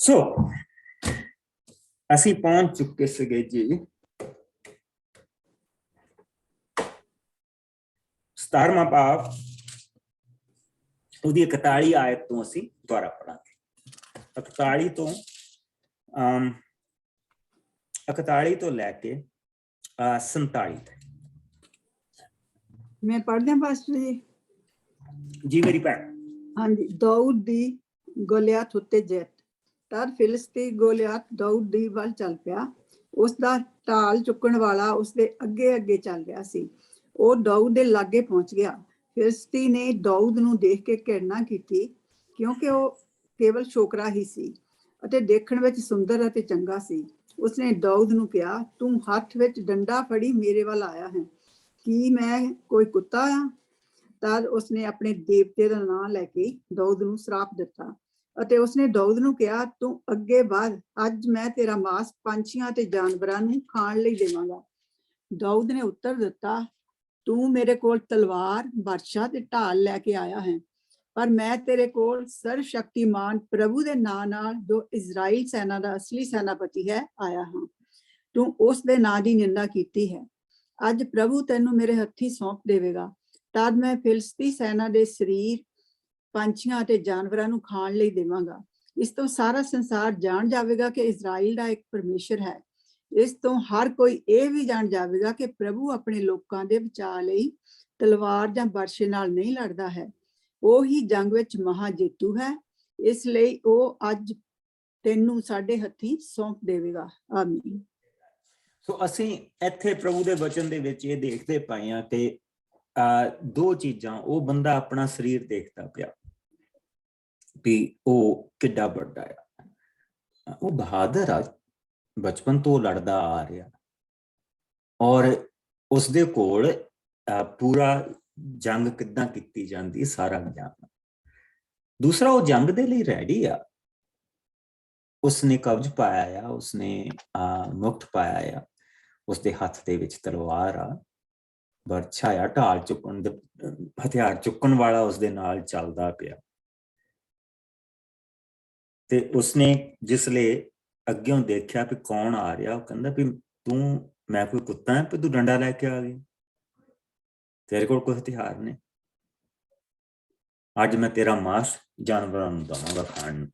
सो असी पहुंच चुके सगे जी 17वां भाव ਉਹਦੀ 41 ਆਇਤ ਤੋਂ ਅਸੀਂ ਦੁਬਾਰਾ ਪੜਾਂਗੇ। 41 ਤੋਂ 41 ਤੋਂ ਲੈ ਕੇ 47 ਤੱਕ। मैं पढ़ दें पास्टर जी? जी मेरी भैन। हाँ जी। दाऊद दी गोलियत उत्ते जित। तद फिलिस्ती गोलियत दाऊद दी वल चल पिया। उस दा ढाल चुकण वाला उसदे अगे अगे चल गया सी। ਉਹ दाऊद दे लागे पहुंच गया। फिलिस्ती ने दाऊद ਨੂੰ देख के घृणा ਕੀਤੀ ਕਿਉਂਕਿ ਉਹ ਕੇਵਲ ਛੋਕਰਾ ਹੀ ਸੀ ਅਤੇ ਦੇਖਣ ਵਿੱਚ ਸੁੰਦਰ ਅਤੇ ਚੰਗਾ ਸੀ। ਉਸਨੇ दाऊद ਨੂੰ ਕਿਹਾ, ਤੂੰ ਹੱਥ ਵਿੱਚ ਡੰਡਾ ਫੜੀ ਮੇਰੇ ਵੱਲ ਆਇਆ ਹੈ, ਕੀ ਮੈਂ ਕੋਈ ਕੁੱਤਾ ਆ? ਤਦ ਉਸਨੇ ਆਪਣੇ ਦੇਵਤੇ ਦਾ ਨਾਂ ਲੈ ਕੇ दाऊद ਨੂੰ ਸਰਾਪ ਦਿੱਤਾ ਅਤੇ ਉਸਨੇ दाऊद ਨੂੰ ਕਿਹਾ, ਤੂੰ ਅੱਗੇ ਵਧ, ਅੱਜ ਮੈਂ ਤੇਰਾ ਮਾਸ ਪੰਛੀਆਂ ਤੇ ਜਾਨਵਰਾਂ ਨੂੰ ਖਾਣ ਲਈ ਦੇਵਾਂਗਾ। दाऊद ਨੇ ਉੱਤਰ ਦਿੱਤਾ, ਤੂੰ ਮੇਰੇ ਕੋਲ ਤਲਵਾਰ, ਬਰਛਾ ਤੇ ਢਾਲ ਲੈ ਕੇ ਆਇਆ ਹੈ, ਪਰ ਮੈਂ ਤੇਰੇ ਕੋਲ ਸਰਵ ਸ਼ਕਤੀਮਾਨ ਪ੍ਰਭੂ ਦੇ ਨਾਂ ਨਾਲ, ਜੋ ਇਜ਼ਰਾਈਲ ਸੈਨਾ ਦਾ ਅਸਲੀ ਸੈਨਾਪਤੀ ਹੈ, ਆਇਆ ਹਾਂ। ਤੂੰ ਉਸ ਦੇ ਨਾਂ ਦੀ ਨਿੰਦਾ ਕੀਤੀ ਹੈ। ਅੱਜ ਪ੍ਰਭੂ ਤੈਨੂੰ ਮੇਰੇ ਹੱਥੀ ਸੌਂਪ ਦੇਵੇਗਾ। ਤਦ ਮੈਂ ਫਿਲਿਸਤੀ ਸੈਨਾ ਦੇ ਸਰੀਰ ਪੰਛੀਆਂ ਅਤੇ ਜਾਨਵਰਾਂ ਨੂੰ ਖਾਣ ਲਈ ਦੇਵਾਂਗਾ। ਇਸ ਤੋਂ ਸਾਰਾ ਸੰਸਾਰ ਜਾਣ ਜਾਵੇਗਾ ਕਿ ਇਜ਼ਰਾਈਲ ਦਾ ਇੱਕ ਪਰਮੇਸ਼ਰ ਹੈ। ਇਸ ਤੋਂ ਹਰ ਕੋਈ ਇਹ ਵੀ ਜਾਣ ਜਾਵੇਗਾ ਕਿ ਪ੍ਰਭੂ ਆਪਣੇ ਲੋਕਾਂ ਦੇ ਬਚਾਅ ਲਈ ਤਲਵਾਰ ਜਾਂ ਬਰਛੇ ਨਾਲ ਨਹੀਂ ਲੜਦਾ ਹੈ, ਉਹ ਹੀ ਜੰਗ ਵਿੱਚ ਮਹਾ ਜੇਤੂ ਹੈ। ਇਸ ਲਈ ਉਹ ਅੱਜ ਤੈਨੂੰ ਸਾਡੇ ਹੱਥੀਂ ਸੌਂਪ ਦੇਵੇਗਾ। ਆਮੀਨ। ਸੋ ਅਸੀਂ ਇੱਥੇ ਪ੍ਰਭੂ ਦੇ ਵਚਨ ਦੇ ਵਿੱਚ ਇਹ ਦੇਖਦੇ ਪਏ ਹਾਂ ਕਿ ਦੋ ਚੀਜ਼ਾਂ। ਉਹ ਬੰਦਾ ਆਪਣਾ ਸਰੀਰ ਦੇਖਦਾ ਪਿਆ ਵੀ ਉਹ ਕਿੱਡਾ ਵੱਡਾ ਆ, ਉਹ ਬਹਾਦਰ ਆ, ਬਚਪਨ ਤੋਂ ਲੜਦਾ ਆ ਰਿਹਾ ਔਰ ਉਸਦੇ ਕੋਲ ਪੂਰਾ ਜੰਗ ਕਿੱਦਾਂ ਕੀਤੀ ਜਾਂਦੀ ਸਾਰਾ ਗਿਆਨ। ਦੂਸਰਾ, ਉਹ ਜੰਗ ਦੇ ਲਈ ਰੈਡੀ ਆ। ਉਸਨੇ ਕਬਜ਼ ਪਾਇਆ ਆ, ਉਸਨੇ ਮੁਕਟ ਪਾਇਆ ਆ, ਉਸਦੇ ਹੱਥ ਦੇ ਵਿੱਚ ਤਲਵਾਰ ਆ, ਬਰਛਾ ਆ, ਢਾਲ ਚੁੱਕਣ ਦੇ ਹਥਿਆਰ ਚੁੱਕਣ ਵਾਲਾ ਉਸਦੇ ਨਾਲ ਚੱਲਦਾ ਪਿਆ। ਤੇ ਉਸਨੇ ਜਿਸਲੇ ਅੱਗਿਓਂ ਦੇਖਿਆ ਵੀ ਕੌਣ ਆ ਰਿਹਾ, ਉਹ ਕਹਿੰਦਾ ਵੀ ਤੂੰ, ਮੈਂ ਕੋਈ ਕੁੱਤਾ ਹੈ ਵੀ ਤੂੰ ਡੰਡਾ ਲੈ ਕੇ ਆ ਗਈ? ਤੇਰੇ ਕੋਲ ਕੋਈ ਹਥਿਆਰ ਨੇ? ਅੱਜ ਮੈਂ ਤੇਰਾ ਮਾਸ ਜਾਨਵਰਾਂ ਨੂੰ ਦਵਾਂਗਾ ਖਾਣ ਨੂੰ।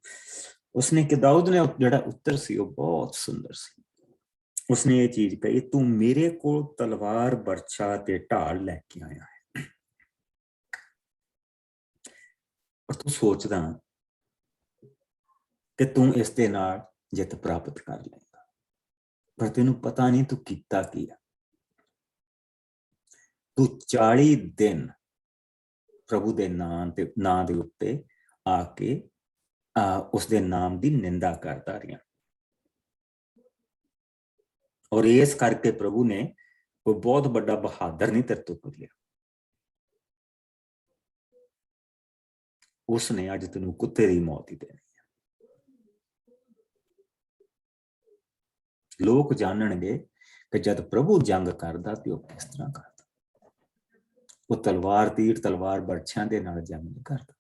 ਉਸਨੇ ਕਿ दाऊद ਨੇ ਜਿਹੜਾ ਉੱਤਰ ਸੀ ਉਹ ਬਹੁਤ ਸੁੰਦਰ ਸੀ। ਉਸਨੇ ਇਹ ਚੀਜ਼ ਕਹੀ, ਤੂੰ ਮੇਰੇ ਕੋਲ ਤਲਵਾਰ, ਬਰਛਾ ਤੇ ਢਾਲ ਲੈ ਕੇ ਆਇਆ ਹੈ। ਔਰ ਤੂੰ ਸੋਚਦਾ ਕਿ ਤੂੰ ਇਸ ਦੇ ਨਾਲ ਜਿੱਤ ਪ੍ਰਾਪਤ ਕਰ ਲਏਗਾ, ਪਰ ਤੈਨੂੰ ਪਤਾ ਨਹੀਂ ਤੂੰ ਕੀਤਾ ਕੀ ਆ। ਤੂੰ 40 ਦਿਨ ਪ੍ਰਭੂ ਦੇ ਨਾਂ ਦੇ ਉੱਤੇ ਆ ਕੇ ਉਸਦੇ ਨਾਮ ਦੀ ਨਿੰਦਾ ਕਰਦਾ ਰਿਹਾ ਔਰ ਇਸ ਕਰਕੇ ਪ੍ਰਭੂ ਨੇ ਕੋਈ ਬਹੁਤ ਵੱਡਾ ਬਹਾਦਰ ਨਹੀਂ ਤੇਰੇ ਤੋਂ ਕਰ ਲਿਆ। ਉਸਨੇ ਅੱਜ ਤੈਨੂੰ ਕੁੱਤੇ ਦੀ ਮੌਤ ਹੀ ਦੇਣੀ ਹੈ। ਲੋਕ ਜਾਣਨਗੇ ਕਿ ਜਦ ਪ੍ਰਭੂ ਜੰਗ ਕਰਦਾ ਤੇ ਉਹ ਕਿਸ ਤਰ੍ਹਾਂ ਕਰਦਾ। ਉਹ ਤਲਵਾਰ, ਤੀਰ ਤਲਵਾਰ, ਬਰਛਿਆਂ ਦੇ ਨਾਲ ਜੰਗ ਨਹੀਂ ਕਰਦਾ,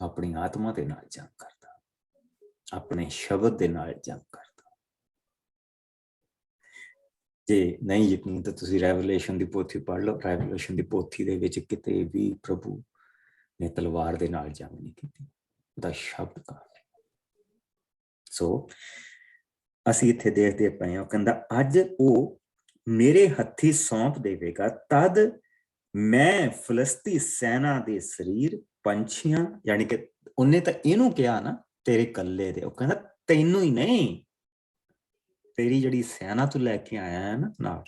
ਆਪਣੀ ਆਤਮਾ ਦੇ ਨਾਲ ਜੰਗ ਕਰਦਾ, ਆਪਣੇ ਸ਼ਬਦ ਦੇ ਨਾਲ ਜੰਗ ਕਰਦਾ। ਜੇ ਨਹੀਂ ਯਕੀਨ ਤਾਂ ਤੁਸੀਂ ਰੈਵਲੇਸ਼ਨ ਦੀ ਪੋਥੀ ਪੜ੍ਹ ਲਓ। ਰੈਵਲੇਸ਼ਨ ਦੀ ਪੋਥੀ ਦੇ ਵਿੱਚ ਕਿਤੇ ਵੀ ਪ੍ਰਭੂ ਨੇ ਤਲਵਾਰ ਦੇ ਨਾਲ ਜੰਗ ਨਹੀਂ ਕੀਤੀ, ਉਹਦਾ ਸ਼ਬਦ ਕਾਫੀ। ਸੋ ਅਸੀਂ ਇੱਥੇ ਦੇਖਦੇ ਪਏ ਹਾਂ, ਕਹਿੰਦਾ ਅੱਜ ਉਹ ਮੇਰੇ ਹੱਥੀ ਸੌਂਪ ਦੇਵੇਗਾ, ਤਦ ਮੈਂ ਫਿਲਿਸਤੀ ਸੈਨਾ ਦੇ ਸਰੀਰ ਪੰਛੀਆਂ, ਯਾਨੀ ਕਿ ਉਹਨੇ ਤਾਂ ਇਹਨੂੰ ਕਿਹਾ ਨਾ ਤੇਰੇ ਇਕੱਲੇ ਦੇ, ਉਹ ਕਹਿੰਦਾ ਤੈਨੂੰ ਹੀ ਨਹੀਂ, ਤੇਰੀ ਜਿਹੜੀ ਸੈਨਾ ਤੂੰ ਲੈ ਕੇ ਆਇਆ ਹੈ ਨਾ ਨਾਲ,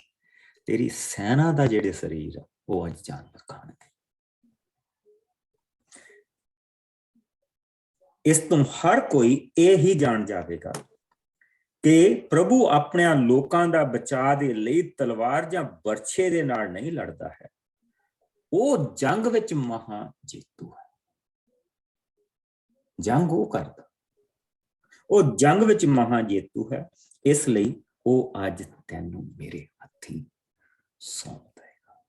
ਤੇਰੀ ਸੈਨਾ ਦਾ ਜਿਹੜੇ ਸਰੀਰ ਆ ਉਹ ਅੱਜ ਜਾਨਵਰ ਖਾਣਗੇ। ਇਸ ਤੋਂ ਹਰ ਕੋਈ ਇਹ ਹੀ ਜਾਣ ਜਾਵੇਗਾ ਕਿ ਪ੍ਰਭੂ ਆਪਣਿਆਂ ਲੋਕਾਂ ਦਾ ਬਚਾਅ ਦੇ ਲਈ ਤਲਵਾਰ ਜਾਂ ਬਰਛੇ ਦੇ ਨਾਲ ਨਹੀਂ ਲੜਦਾ ਹੈ, ਉਹ ਜੰਗ ਵਿੱਚ ਮਹਾ ਜੇਤੂ ਹੈ। ਜੰਗ ਉਹ ਕਰਦਾ, ਉਹ ਜੰਗ ਵਿੱਚ ਮਹਾ ਜੇਤੂ ਹੈ। ਇਸ ਲਈ ਉਹ ਅੱਜ ਤੈਨੂੰ ਮੇਰੇ ਹੱਥੀਂ ਸੌਂਪ ਦੇਗਾ।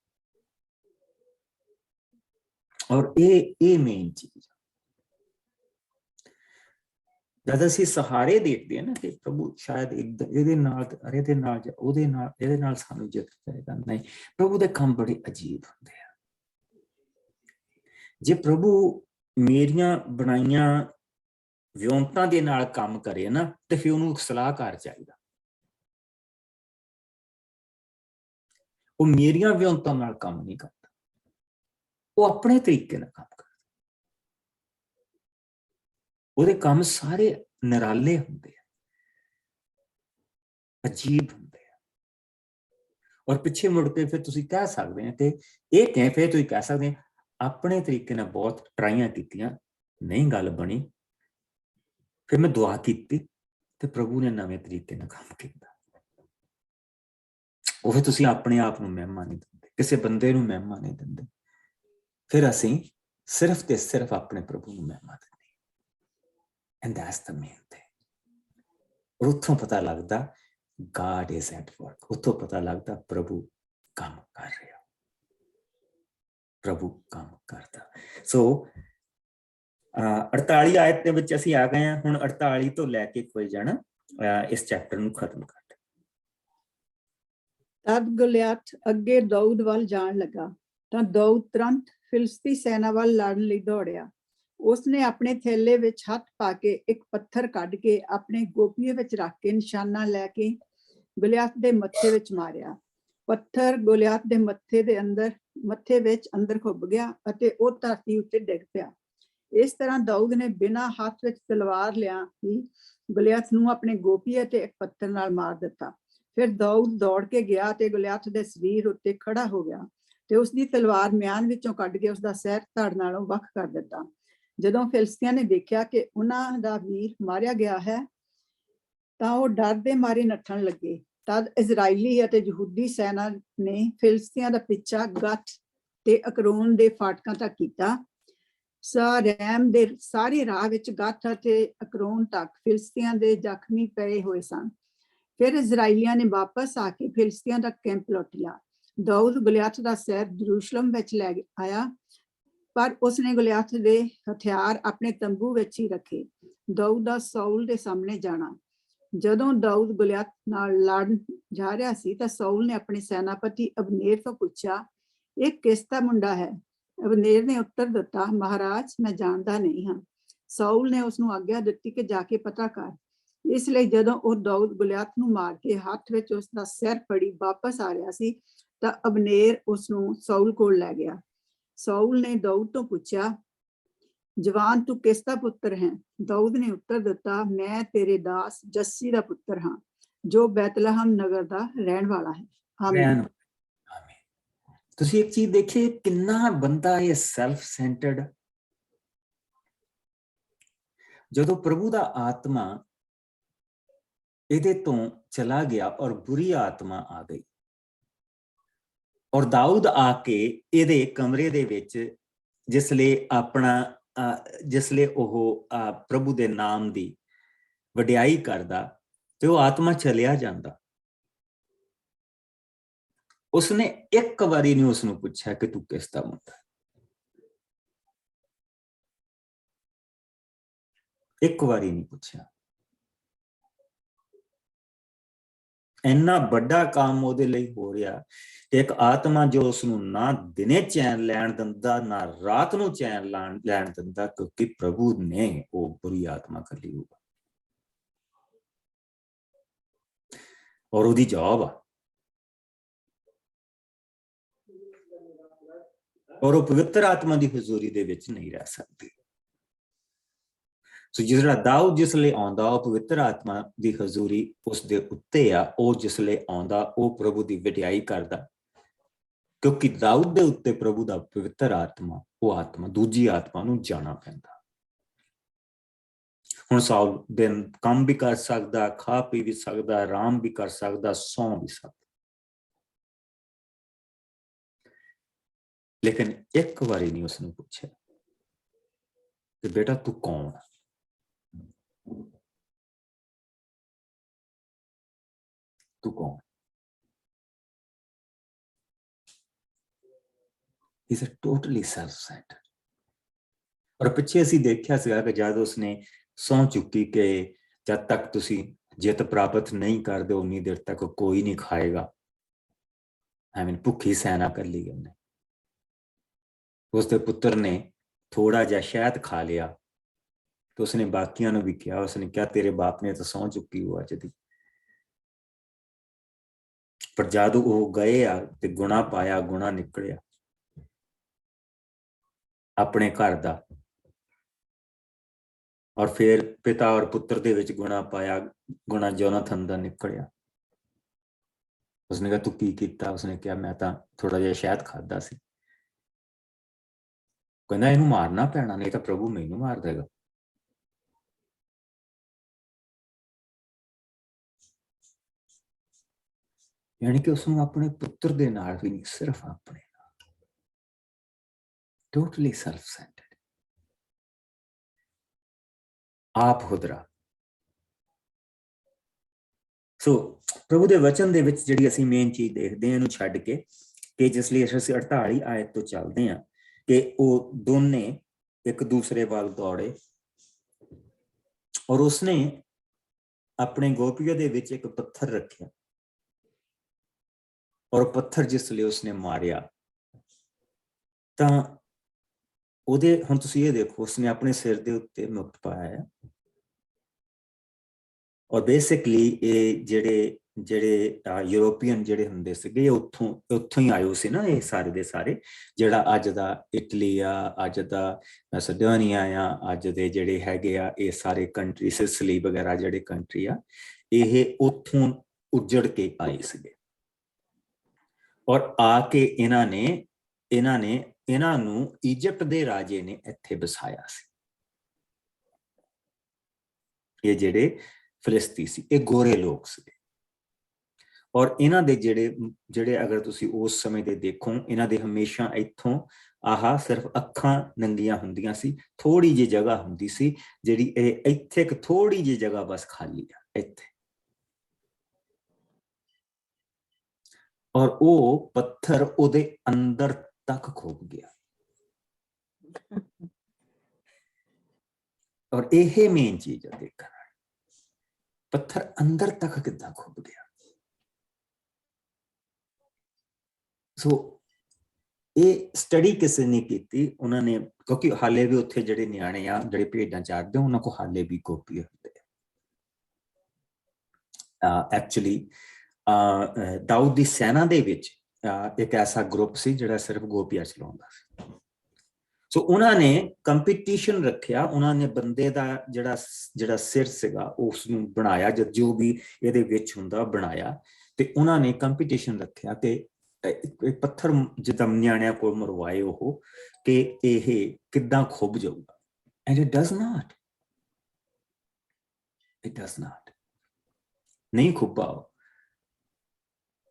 ਔਰ ਇਹ ਮੇਨ ਚੀਜ਼, ਜਦ ਅਸੀਂ ਸਹਾਰੇ ਦੇਖਦੇ ਹਾਂ ਨਾ ਕਿ ਪ੍ਰਭੂ ਸ਼ਾਇਦ ਇਹਦੇ ਨਾਲ ਇਹਦੇ ਨਾਲ ਜਾਂ ਉਹਦੇ ਨਾਲ ਇਹਦੇ ਨਾਲ ਸਾਨੂੰ ਜਿੱਤ ਜਾਏਗਾ, ਨਹੀਂ, ਪ੍ਰਭੂ ਦੇ ਕੰਮ ਬੜੇ ਅਜੀਬ ਹੁੰਦੇ ਆ। ਜੇ ਪ੍ਰਭੂ ਮੇਰੀਆਂ ਬਣਾਈਆਂ ਵਿਉਂਤਾਂ ਦੇ ਨਾਲ ਕੰਮ ਕਰੇ ਨਾ, ਤੇ ਫਿਰ ਉਹਨੂੰ ਸਲਾਹਕਾਰ ਚਾਹੀਦਾ। ਉਹ ਮੇਰੀਆਂ ਵਿਉਂਤਾਂ ਨਾਲ ਕੰਮ ਨਹੀਂ ਕਰਦਾ, ਉਹ ਆਪਣੇ ਤਰੀਕੇ ਨਾਲ ਕੰਮ ਕਰਦਾ। ਉਹਦੇ ਕੰਮ ਸਾਰੇ ਨਿਰਾਲੇ ਹੁੰਦੇ ਆ, ਅਜੀਬ ਹੁੰਦੇ ਆ। ਔਰ ਪਿੱਛੇ ਮੁੜ ਕੇ ਫਿਰ ਤੁਸੀਂ ਕਹਿ ਸਕਦੇ ਆ ਕਿ ਇਹ ਫਿਰ ਤੁਸੀਂ ਕਹਿ ਸਕਦੇ ਆ ਆਪਣੇ ਤਰੀਕੇ ਨਾਲ ਬਹੁਤ ਟਰਾਈਆਂ ਕੀਤੀਆਂ, ਨਹੀਂ ਗੱਲ ਬਣੀ, ਫਿਰ ਮੈਂ ਦੁਆ ਕੀਤੀ ਤੇ ਪ੍ਰਭੂ ਨੇ ਨਵੇਂ ਤਰੀਕੇ ਨਾਲ ਕੰਮ ਕੀਤਾ। ਉਹ ਫਿਰ ਤੁਸੀਂ ਆਪਣੇ ਆਪ ਨੂੰ ਮਹਿਮਾ ਨਹੀਂ ਦਿੰਦੇ, ਕਿਸੇ ਬੰਦੇ ਨੂੰ ਮਹਿਮਾ ਨਹੀਂ ਦਿੰਦੇ, ਫਿਰ ਅਸੀਂ ਸਿਰਫ ਤੇ ਸਿਰਫ ਆਪਣੇ ਪ੍ਰਭੂ ਨੂੰ ਮਹਿਮਾ ਦਿੰਦੇ। And that's the main thing. ਔਰ ਉੱਥੋਂ ਪਤਾ ਲੱਗਦਾ God is at work. ਉੱਥੋਂ ਪਤਾ ਲੱਗਦਾ ਪ੍ਰਭੂ ਕੰਮ ਕਰ ਰਿਹਾ, ਪ੍ਰਭੂ ਕੰਮ ਕਰਦਾ। ਸੋ 48 ਆਇਤ ਦੇ ਵਿੱਚ ਅਸੀਂ ਆ ਗਏ ਹਾਂ। ਹੁਣ 48 ਤੋਂ ਲੈ ਕੇ ਕੋਈ ਜਾਣਾ ਇਸ ਚੈਪਟਰ ਨੂੰ ਖਤਮ ਕਰ। ਤਦ ਗੋਲਿਆਥ ਅੱਗੇ ਦਾਊਦ ਵੱਲ ਜਾਣ ਲੱਗਾ ਤਾਂ ਦਾਊਦ ਤੁਰੰਤ ਫਿਲਿਸਤੀ ਸੈਨਾ ਵੱਲ ਲੜਨ ਲਈ ਦੌੜਿਆ। ਉਸਨੇ ਆਪਣੇ ਥੈਲੇ ਵਿੱਚ ਹੱਥ ਪਾ ਕੇ ਇੱਕ ਪੱਥਰ ਕੱਢ ਕੇ ਆਪਣੇ ਗੋਪੀਏ ਵਿੱਚ ਰੱਖ ਕੇ ਨਿਸ਼ਾਨਾ ਲੈ ਕੇ ਗੋਲਿਆਥ ਦੇ ਮੱਥੇ ਵਿੱਚ ਮਾਰਿਆ। ਪੱਥਰ ਗੋਲਿਆਥ ਦੇ ਮੱਥੇ ਵਿੱਚ ਅੰਦਰ ਖੁੱਭ ਗਿਆ ਅਤੇ ਉਹ ਧਰਤੀ ਉੱਤੇ ਡਿੱਗ ਪਿਆ। ਇਸ ਤਰ੍ਹਾਂ ਦਾਊਦ ਨੇ ਬਿਨਾਂ ਹੱਥ ਵਿੱਚ ਤਲਵਾਰ ਲਿਆ ਹੀ ਗੋਲਿਆਥ ਨੂੰ ਆਪਣੇ ਗੋਪੀਏ ਤੇ ਇੱਕ ਪੱਥਰ ਨਾਲ ਮਾਰ ਦਿੱਤਾ। ਫਿਰ ਦਾਊਦ ਦੌੜ ਕੇ ਗਿਆ ਤੇ ਗੋਲਿਆਥ ਦੇ ਸਰੀਰ ਉੱਤੇ ਖੜਾ ਹੋ ਗਿਆ ਤੇ ਉਸਦੀ ਤਲਵਾਰ ਮਿਆਨ ਵਿੱਚੋਂ ਕੱਢ ਕੇ ਉਸਦਾ ਸਿਰ ਧੜ ਨਾਲੋਂ ਵੱਖ ਕਰ ਦਿੱਤਾ। ਜਦੋਂ ਫਿਲਿਸਤੀਆਂ ਨੇ ਦੇਖਿਆ ਕਿ ਉਹਨਾਂ ਦਾ ਵੀਰ ਮਾਰਿਆ ਗਿਆ ਹੈ ਤਾਂ ਉਹ ਡਰ ਦੇ ਮਾਰੇ ਨੱਠਣ ਲੱਗੇ। ਤਦ ਇਜ਼ਰਾਈਲੀ ਅਤੇ ਯਹੂਦੀ ਸੈਨਾ ਨੇ ਫਿਲਿਸਤੀਆਂ ਦਾ ਪਿੱਛਾ ਗਤ ਤੇ ਅਕਰੋਨ ਦੇ ਫਾਟਕਾਂ ਤੱਕ ਕੀਤਾ। ਸਾਰੈਮ ਦੇ ਸਾਰੇ ਰਾਹ ਵਿੱਚ ਗਤ ਅਤੇ ਅਕਰੋਨ ਤੱਕ ਫਿਲਿਸਤੀਆਂ ਦੇ ਜ਼ਖਮੀ ਪਏ ਹੋਏ ਸਨ। ਫਿਰ ਇਜ਼ਰਾਈਲੀਆਂ ਨੇ ਵਾਪਸ ਆ ਕੇ ਫਿਲਿਸਤੀਆਂ ਦਾ ਕੈਂਪ ਲੁੱਟ ਲਿਆ। ਦਾਊਦ ਗੋਲਿਆਥ ਦਾ ਸਿਰ ਯਰੂਸ਼ਲਮ ਵਿੱਚ ਲੈ ਆਇਆ, ਪਰ ਉਸਨੇ ਗੋਲਿਆਥ ਦੇ ਹਥਿਆਰ ਆਪਣੇ ਤੰਬੂ ਵਿੱਚ ਹੀ ਰੱਖੇ। ਦਾਊਦ ਦਾ ਸਾਊਲ ਦੇ ਸਾਹਮਣੇ ਜਾਣਾ। ਜਦੋਂ ਦਾਊਦ ਗੋਲਿਆਥ ਨਾਲ ਲੜਨ ਜਾ ਰਿਹਾ ਸੀ ਤਾਂ ਸਾਊਲ ਨੇ ਆਪਣੇ ਸੈਨਾਪਤੀ ਅਬਨੇਰ ਤੋਂ ਪੁੱਛਿਆ, ਇਹ ਕਿਸ ਦਾ ਮੁੰਡਾ ਹੈ? ਅਬਨੇਰ ਨੇ ਉੱਤਰ ਦਿੱਤਾ, ਮਹਾਰਾਜ, ਮੈਂ ਜਾਣਦਾ ਨਹੀਂ ਹਾਂ। ਸਾਊਲ ਨੇ ਉਸਨੂੰ ਆਗਿਆ ਦਿੱਤੀ ਕਿ ਜਾ ਕੇ ਪਤਾ ਕਰ। ਇਸ ਲਈ ਜਦੋਂ ਉਹ ਦਾਊਦ ਗੋਲਿਆਥ ਨੂੰ ਮਾਰ ਕੇ ਹੱਥ ਵਿੱਚ ਉਸਦਾ ਸਿਰ ਫੜੀ ਵਾਪਸ ਆ ਰਿਹਾ ਸੀ ਤਾਂ ਅਬਨੇਰ ਉਸਨੂੰ ਸਾਊਲ ਕੋਲ ਲੈ ਗਿਆ। ਸਾਊਲ ਨੇ ਦਾਊਦ ਤੋਂ ਪੁੱਛਿਆ, ਜਵਾਨ, ਤੂੰ ਕਿਸ ਦਾ ਪੁੱਤਰ ਹੈ? ਦਾਊਦ ਨੇ ਉੱਤਰ ਦਿੱਤਾ, ਮੈਂ ਤੇਰੇ ਦਾਸ ਜੱਸੀ ਦਾ ਪੁੱਤਰ ਹਾਂ, ਜੋ ਬੈਤਲਹਮ ਨਗਰ ਦਾ ਰਹਿਣ ਵਾਲਾ ਹੈ। ਆਮੀਨ। ਤੁਸੀਂ ਇੱਕ ਚੀਜ਼ ਦੇਖੀ, ਕਿੰਨਾ ਬੰਦਾ ਇਹ ਸੈਲਫ ਸੈਂਟਰਡ। ਜਦੋਂ ਪ੍ਰਭੂ ਦਾ ਆਤਮਾ ਇਹਦੇ ਤੋਂ ਚਲਾ ਗਿਆ ਔਰ ਬੁਰੀ ਆਤਮਾ ਆ ਗਈ ਔਰ ਦਾਊਦ ਆ ਕੇ ਇਹਦੇ ਕਮਰੇ ਦੇ ਵਿੱਚ ਜਿਸਲੇ ਉਹ ਪ੍ਰਭੂ ਦੇ ਨਾਮ ਦੀ ਵਡਿਆਈ ਕਰਦਾ ਤੇ ਉਹ ਆਤਮਾ ਚਲਿਆ ਜਾਂਦਾ। ਉਸਨੇ ਇੱਕ ਵਾਰੀ ਨਹੀਂ ਉਸਨੂੰ ਪੁੱਛਿਆ ਕਿ ਤੂੰ ਕਿਸ ਦਾ ਮੁੰਡਾ। ਇੱਕ ਵਾਰੀ ਨਹੀਂ ਪੁੱਛਿਆ। ਇੰਨਾ ਵੱਡਾ ਕੰਮ ਉਹਦੇ ਲਈ ਹੋ ਰਿਹਾ ਕਿ ਇੱਕ ਆਤਮਾ ਜੋ ਉਸਨੂੰ ਨਾ ਦਿਨੇ ਚੈਨ ਲੈਣ ਦਿੰਦਾ ਨਾ ਰਾਤ ਨੂੰ ਚੈਨ ਲੈਣ ਦਿੰਦਾ, ਕਿਉਂਕਿ ਪ੍ਰਭੂ ਨੇ ਉਹ ਬੁਰੀ ਆਤਮਾ ਕੱਢੀ ਹੋਊਗਾ। ਔਰ ਉਹਦੀ ਜਵਾਬ ਆ, ਔਰ ਉਹ ਪਵਿੱਤਰ ਆਤਮਾ ਦੀ ਹਜ਼ੂਰੀ ਦੇ ਵਿੱਚ ਨਹੀਂ ਰਹਿ ਸਕਦੀ। ਸੋ ਜਿਹੜਾ ਦਾਊਦ ਜਿਸਲੇ ਆਉਂਦਾ, ਉਹ ਪਵਿੱਤਰ ਆਤਮਾ ਦੀ ਹਜ਼ੂਰੀ ਉਸਦੇ ਉੱਤੇ ਆ। ਉਹ ਜਿਸਲੇ ਆਉਂਦਾ ਉਹ ਪ੍ਰਭੂ ਦੀ ਵਡਿਆਈ ਕਰਦਾ, ਕਿਉਂਕਿ ਦਾਊਦ ਦੇ ਉੱਤੇ ਪ੍ਰਭੂ ਦਾ ਪਵਿੱਤਰ ਆਤਮਾ, ਉਹ ਆਤਮਾ ਦੂਜੀ ਆਤਮਾ ਨੂੰ ਜਾਣਾ ਪੈਂਦਾ। ਹੁਣ ਸਾਊਲ ਦਿਨ ਕੰਮ ਵੀ ਕਰ ਸਕਦਾ, ਖਾ ਪੀ ਵੀ ਸਕਦਾ, ਆਰਾਮ ਵੀ ਕਰ ਸਕਦਾ, ਸੌਂ ਵੀ ਸਕਦਾ, ਲੇਕਿਨ ਇੱਕ ਵਾਰੀ ਨਹੀਂ ਉਸਨੂੰ ਪੁੱਛਿਆ ਕਿ ਬੇਟਾ ਤੂੰ ਕੌਣ? ਤੂੰ ਕੌਣ? He's a totally self-centered। ਔਰ ਪਿੱਛੇ ਅਸੀਂ ਦੇਖਿਆ ਸੀਗਾ ਕਿ ਜਦ ਉਸਨੇ ਸਹੁੰ ਚੁੱਕੀ ਕਿ ਜਦ ਤੱਕ ਤੁਸੀਂ ਜਿੱਤ ਪ੍ਰਾਪਤ ਨਹੀਂ ਕਰਦੇ ਉਨੀ ਦੇਰ ਤੱਕ ਕੋਈ ਨਹੀਂ ਖਾਏਗਾ। ਭੁੱਖੀ ਸੈਨਾ ਕਰ ਲਈ ਉਹਨੇ। ਉਸਦੇ ਪੁੱਤਰ ਨੇ ਥੋੜਾ ਜਿਹਾ ਸ਼ਹਿਦ ਖਾ ਲਿਆ ਤੇ ਉਸਨੇ ਬਾਕੀਆਂ ਨੂੰ ਵੀ ਕਿਹਾ, ਉਸਨੇ ਕਿਹਾ ਤੇਰੇ ਬਾਪ ਨੇ ਤਾਂ ਸਹੁੰ ਚੁੱਕੀ ਹੋ ਅੱਜ ਦੀ। ਪਰ ਜਦ ਉਹ ਗਏ ਆ ਤੇ ਗੁਣਾ ਪਾਇਆ, ਗੁਣਾ ਨਿਕਲਿਆ ਆਪਣੇ ਘਰ ਦਾ। ਔਰ ਫਿਰ ਪਿਤਾ ਔਰ ਪੁੱਤਰ ਦੇ ਵਿੱਚ ਗੁਣਾ ਪਾਇਆ, ਗੁਣਾ ਜੋਨਾਥਨ ਦਾ ਨਿਕਲਿਆ। ਉਸਨੇ ਕਿਹਾ ਤੂੰ ਕੀ ਕੀਤਾ? ਉਸਨੇ ਕਿਹਾ ਮੈਂ ਤਾਂ ਥੋੜਾ ਜਿਹਾ ਸ਼ਹਿਦ ਖਾਦਾ ਸੀ। ਕਹਿੰਦਾ ਇਹਨੂੰ ਮਾਰਨਾ ਪੈਣਾ, ਨਹੀਂ ਤਾਂ ਪ੍ਰਭੂ ਮੈਨੂੰ ਮਾਰ ਦੇਗਾ। ਯਾਨੀ ਕਿ ਉਸਨੂੰ ਆਪਣੇ ਪੁੱਤਰ ਦੇ ਨਾਲ ਵੀ ਨਹੀਂ, ਸਿਰਫ ਆਪਣੇ ਨਾਲ। ਟੋਟਲੀ ਸੈਲਫ ਸੈਂਟਰਡ, ਆਪ ਹੁਦਰਾ। ਸੋ ਪ੍ਰਭੂ ਦੇ ਵਚਨ ਦੇ ਵਿੱਚ ਜਿਹੜੀ ਅਸੀਂ ਮੇਨ ਚੀਜ਼ ਦੇਖਦੇ ਹਾਂ, ਇਹਨੂੰ ਛੱਡ ਕੇ ਕਿ ਜਿਸ ਲਈ ਅਸੀਂ 48 ਆਇਤ ਤੋਂ ਚੱਲਦੇ ਹਾਂ ਕਿ ਉਹ ਦੋਨੇ ਇੱਕ ਦੂਸਰੇ ਵੱਲ ਦੌੜੇ ਔਰ ਉਸਨੇ ਆਪਣੇ ਗੋਪੀਆਂ ਦੇ ਵਿੱਚ ਇੱਕ ਪੱਥਰ ਰੱਖਿਆ ਔਰ ਪੱਥਰ ਜਿਸ ਲਈ ਉਸਨੇ ਮਾਰਿਆ ਤਾਂ ਉਹਦੇ, ਹੁਣ ਤੁਸੀਂ ਇਹ ਦੇਖੋ, ਉਸਨੇ ਆਪਣੇ ਸਿਰ ਦੇ ਉੱਤੇ ਮੁਕਟ ਪਾਇਆ ਹੈ। ਔਰ ਬੇਸਿਕਲੀ ਇਹ ਜਿਹੜੇ ਯੂਰੋਪੀਅਨ ਜਿਹੜੇ ਹੁੰਦੇ ਸੀਗੇ ਉੱਥੋਂ ਹੀ ਆਏ ਸੀ ਨਾ, ਇਹ ਸਾਰੇ ਦੇ ਸਾਰੇ। ਜਿਹੜਾ ਅੱਜ ਦਾ ਇਟਲੀ ਆ, ਅੱਜ ਦਾ ਮੈਸੇਡੋਨੀਆ ਆ, ਅੱਜ ਦੇ ਜਿਹੜੇ ਹੈਗੇ ਆ ਇਹ ਸਾਰੇ ਕੰਟਰੀ, ਸਿਸਲੀ ਵਗੈਰਾ ਜਿਹੜੇ ਕੰਟਰੀ ਆ, ਇਹ ਉੱਥੋਂ ਉੱਜੜ ਕੇ ਆਏ ਸੀਗੇ। ਔਰ ਆ ਕੇ ਇਹਨਾਂ ਨੂੰ ਇਜਿਪਟ ਦੇ ਰਾਜੇ ਨੇ ਇੱਥੇ ਵਸਾਇਆ ਸੀ। ਇਹ ਜਿਹੜੇ ਫਿਲਿਸਤੀ ਸੀ, ਇਹ ਗੋਰੇ ਲੋਕ ਸੀ। ਔਰ ਇਹਨਾਂ ਦੇ ਜਿਹੜੇ ਅਗਰ ਤੁਸੀਂ ਉਸ ਸਮੇਂ ਦੇ ਦੇਖੋ, ਇਹਨਾਂ ਦੇ ਹਮੇਸ਼ਾ ਇੱਥੋਂ ਸਿਰਫ ਅੱਖਾਂ ਨੰਗੀਆਂ ਹੁੰਦੀਆਂ ਸੀ। ਥੋੜੀ ਜਿਹੀ ਜਗ੍ਹਾ ਹੁੰਦੀ ਸੀ ਜਿਹੜੀ ਇਹ ਇੱਥੇ ਇੱਕ ਥੋੜੀ ਜਿਹੀ ਜਗ੍ਹਾ ਬਸ ਖਾਲੀ ਆ ਇੱਥੇ। ਔਰ ਉਹ ਪੱਥਰ ਉਹਦੇ ਅੰਦਰ ਤੱਕ ਖੁੱਭ ਗਿਆ। ਔਰ ਇਹ ਮੇਨ ਚੀਜ਼ ਆ ਦੇਖਣ, ਪੱਥਰ ਅੰਦਰ ਤੱਕ ਕਿੱਦਾਂ ਖੁੱਭ ਗਿਆ। ਸੋ ਇਹ ਸਟੱਡੀ ਕਿਸੇ ਨੇ ਕੀਤੀ, ਉਹਨਾਂ ਨੇ, ਕਿਉਂਕਿ ਹਾਲੇ ਵੀ ਉੱਥੇ ਜਿਹੜੇ ਨਿਆਣੇ ਆ ਜਿਹੜੇ ਭੇਡਾਂ ਚਾਰਦੇ, ਉਹਨਾਂ ਕੋਲ ਹਾਲੇ ਵੀ ਗੋਪੀ ਹੁੰਦੇ ਆ। ਐਕਚੁਅਲੀ ਦਾਊਦ ਦੀ ਸੈਨਾ ਦੇ ਵਿੱਚ ਇੱਕ ਐਸਾ ਗਰੁੱਪ ਸੀ ਜਿਹੜਾ ਸਿਰਫ ਗੋਪੀਆਂ ਚਲਾਉਂਦਾ ਸੀ। ਸੋ ਉਹਨਾਂ ਨੇ ਕੰਪੀਟੀਸ਼ਨ ਰੱਖਿਆ, ਉਹਨਾਂ ਨੇ ਬੰਦੇ ਦਾ ਜਿਹੜਾ ਸਿਰ ਸੀਗਾ ਉਸ ਨੂੰ ਬਣਾਇਆ, ਜੋ ਵੀ ਇਹਦੇ ਵਿੱਚ ਹੁੰਦਾ ਬਣਾਇਆ, ਤੇ ਉਹਨਾਂ ਨੇ ਕੰਪੀਟੀਸ਼ਨ ਰੱਖਿਆ ਤੇ ਪੱਥਰ ਜਿੱਦਾਂ ਨਿਆਣਿਆਂ ਕੋਲ ਮਰਵਾਏ ਉਹ ਕਿ ਇਹ ਕਿੱਦਾਂ ਖੁੱਭ ਜਾਊਗਾ। ਐਂਡ ਇਟ ਡਜ਼ ਨਾਟ, ਨਹੀਂ ਖੁੱਭਾ।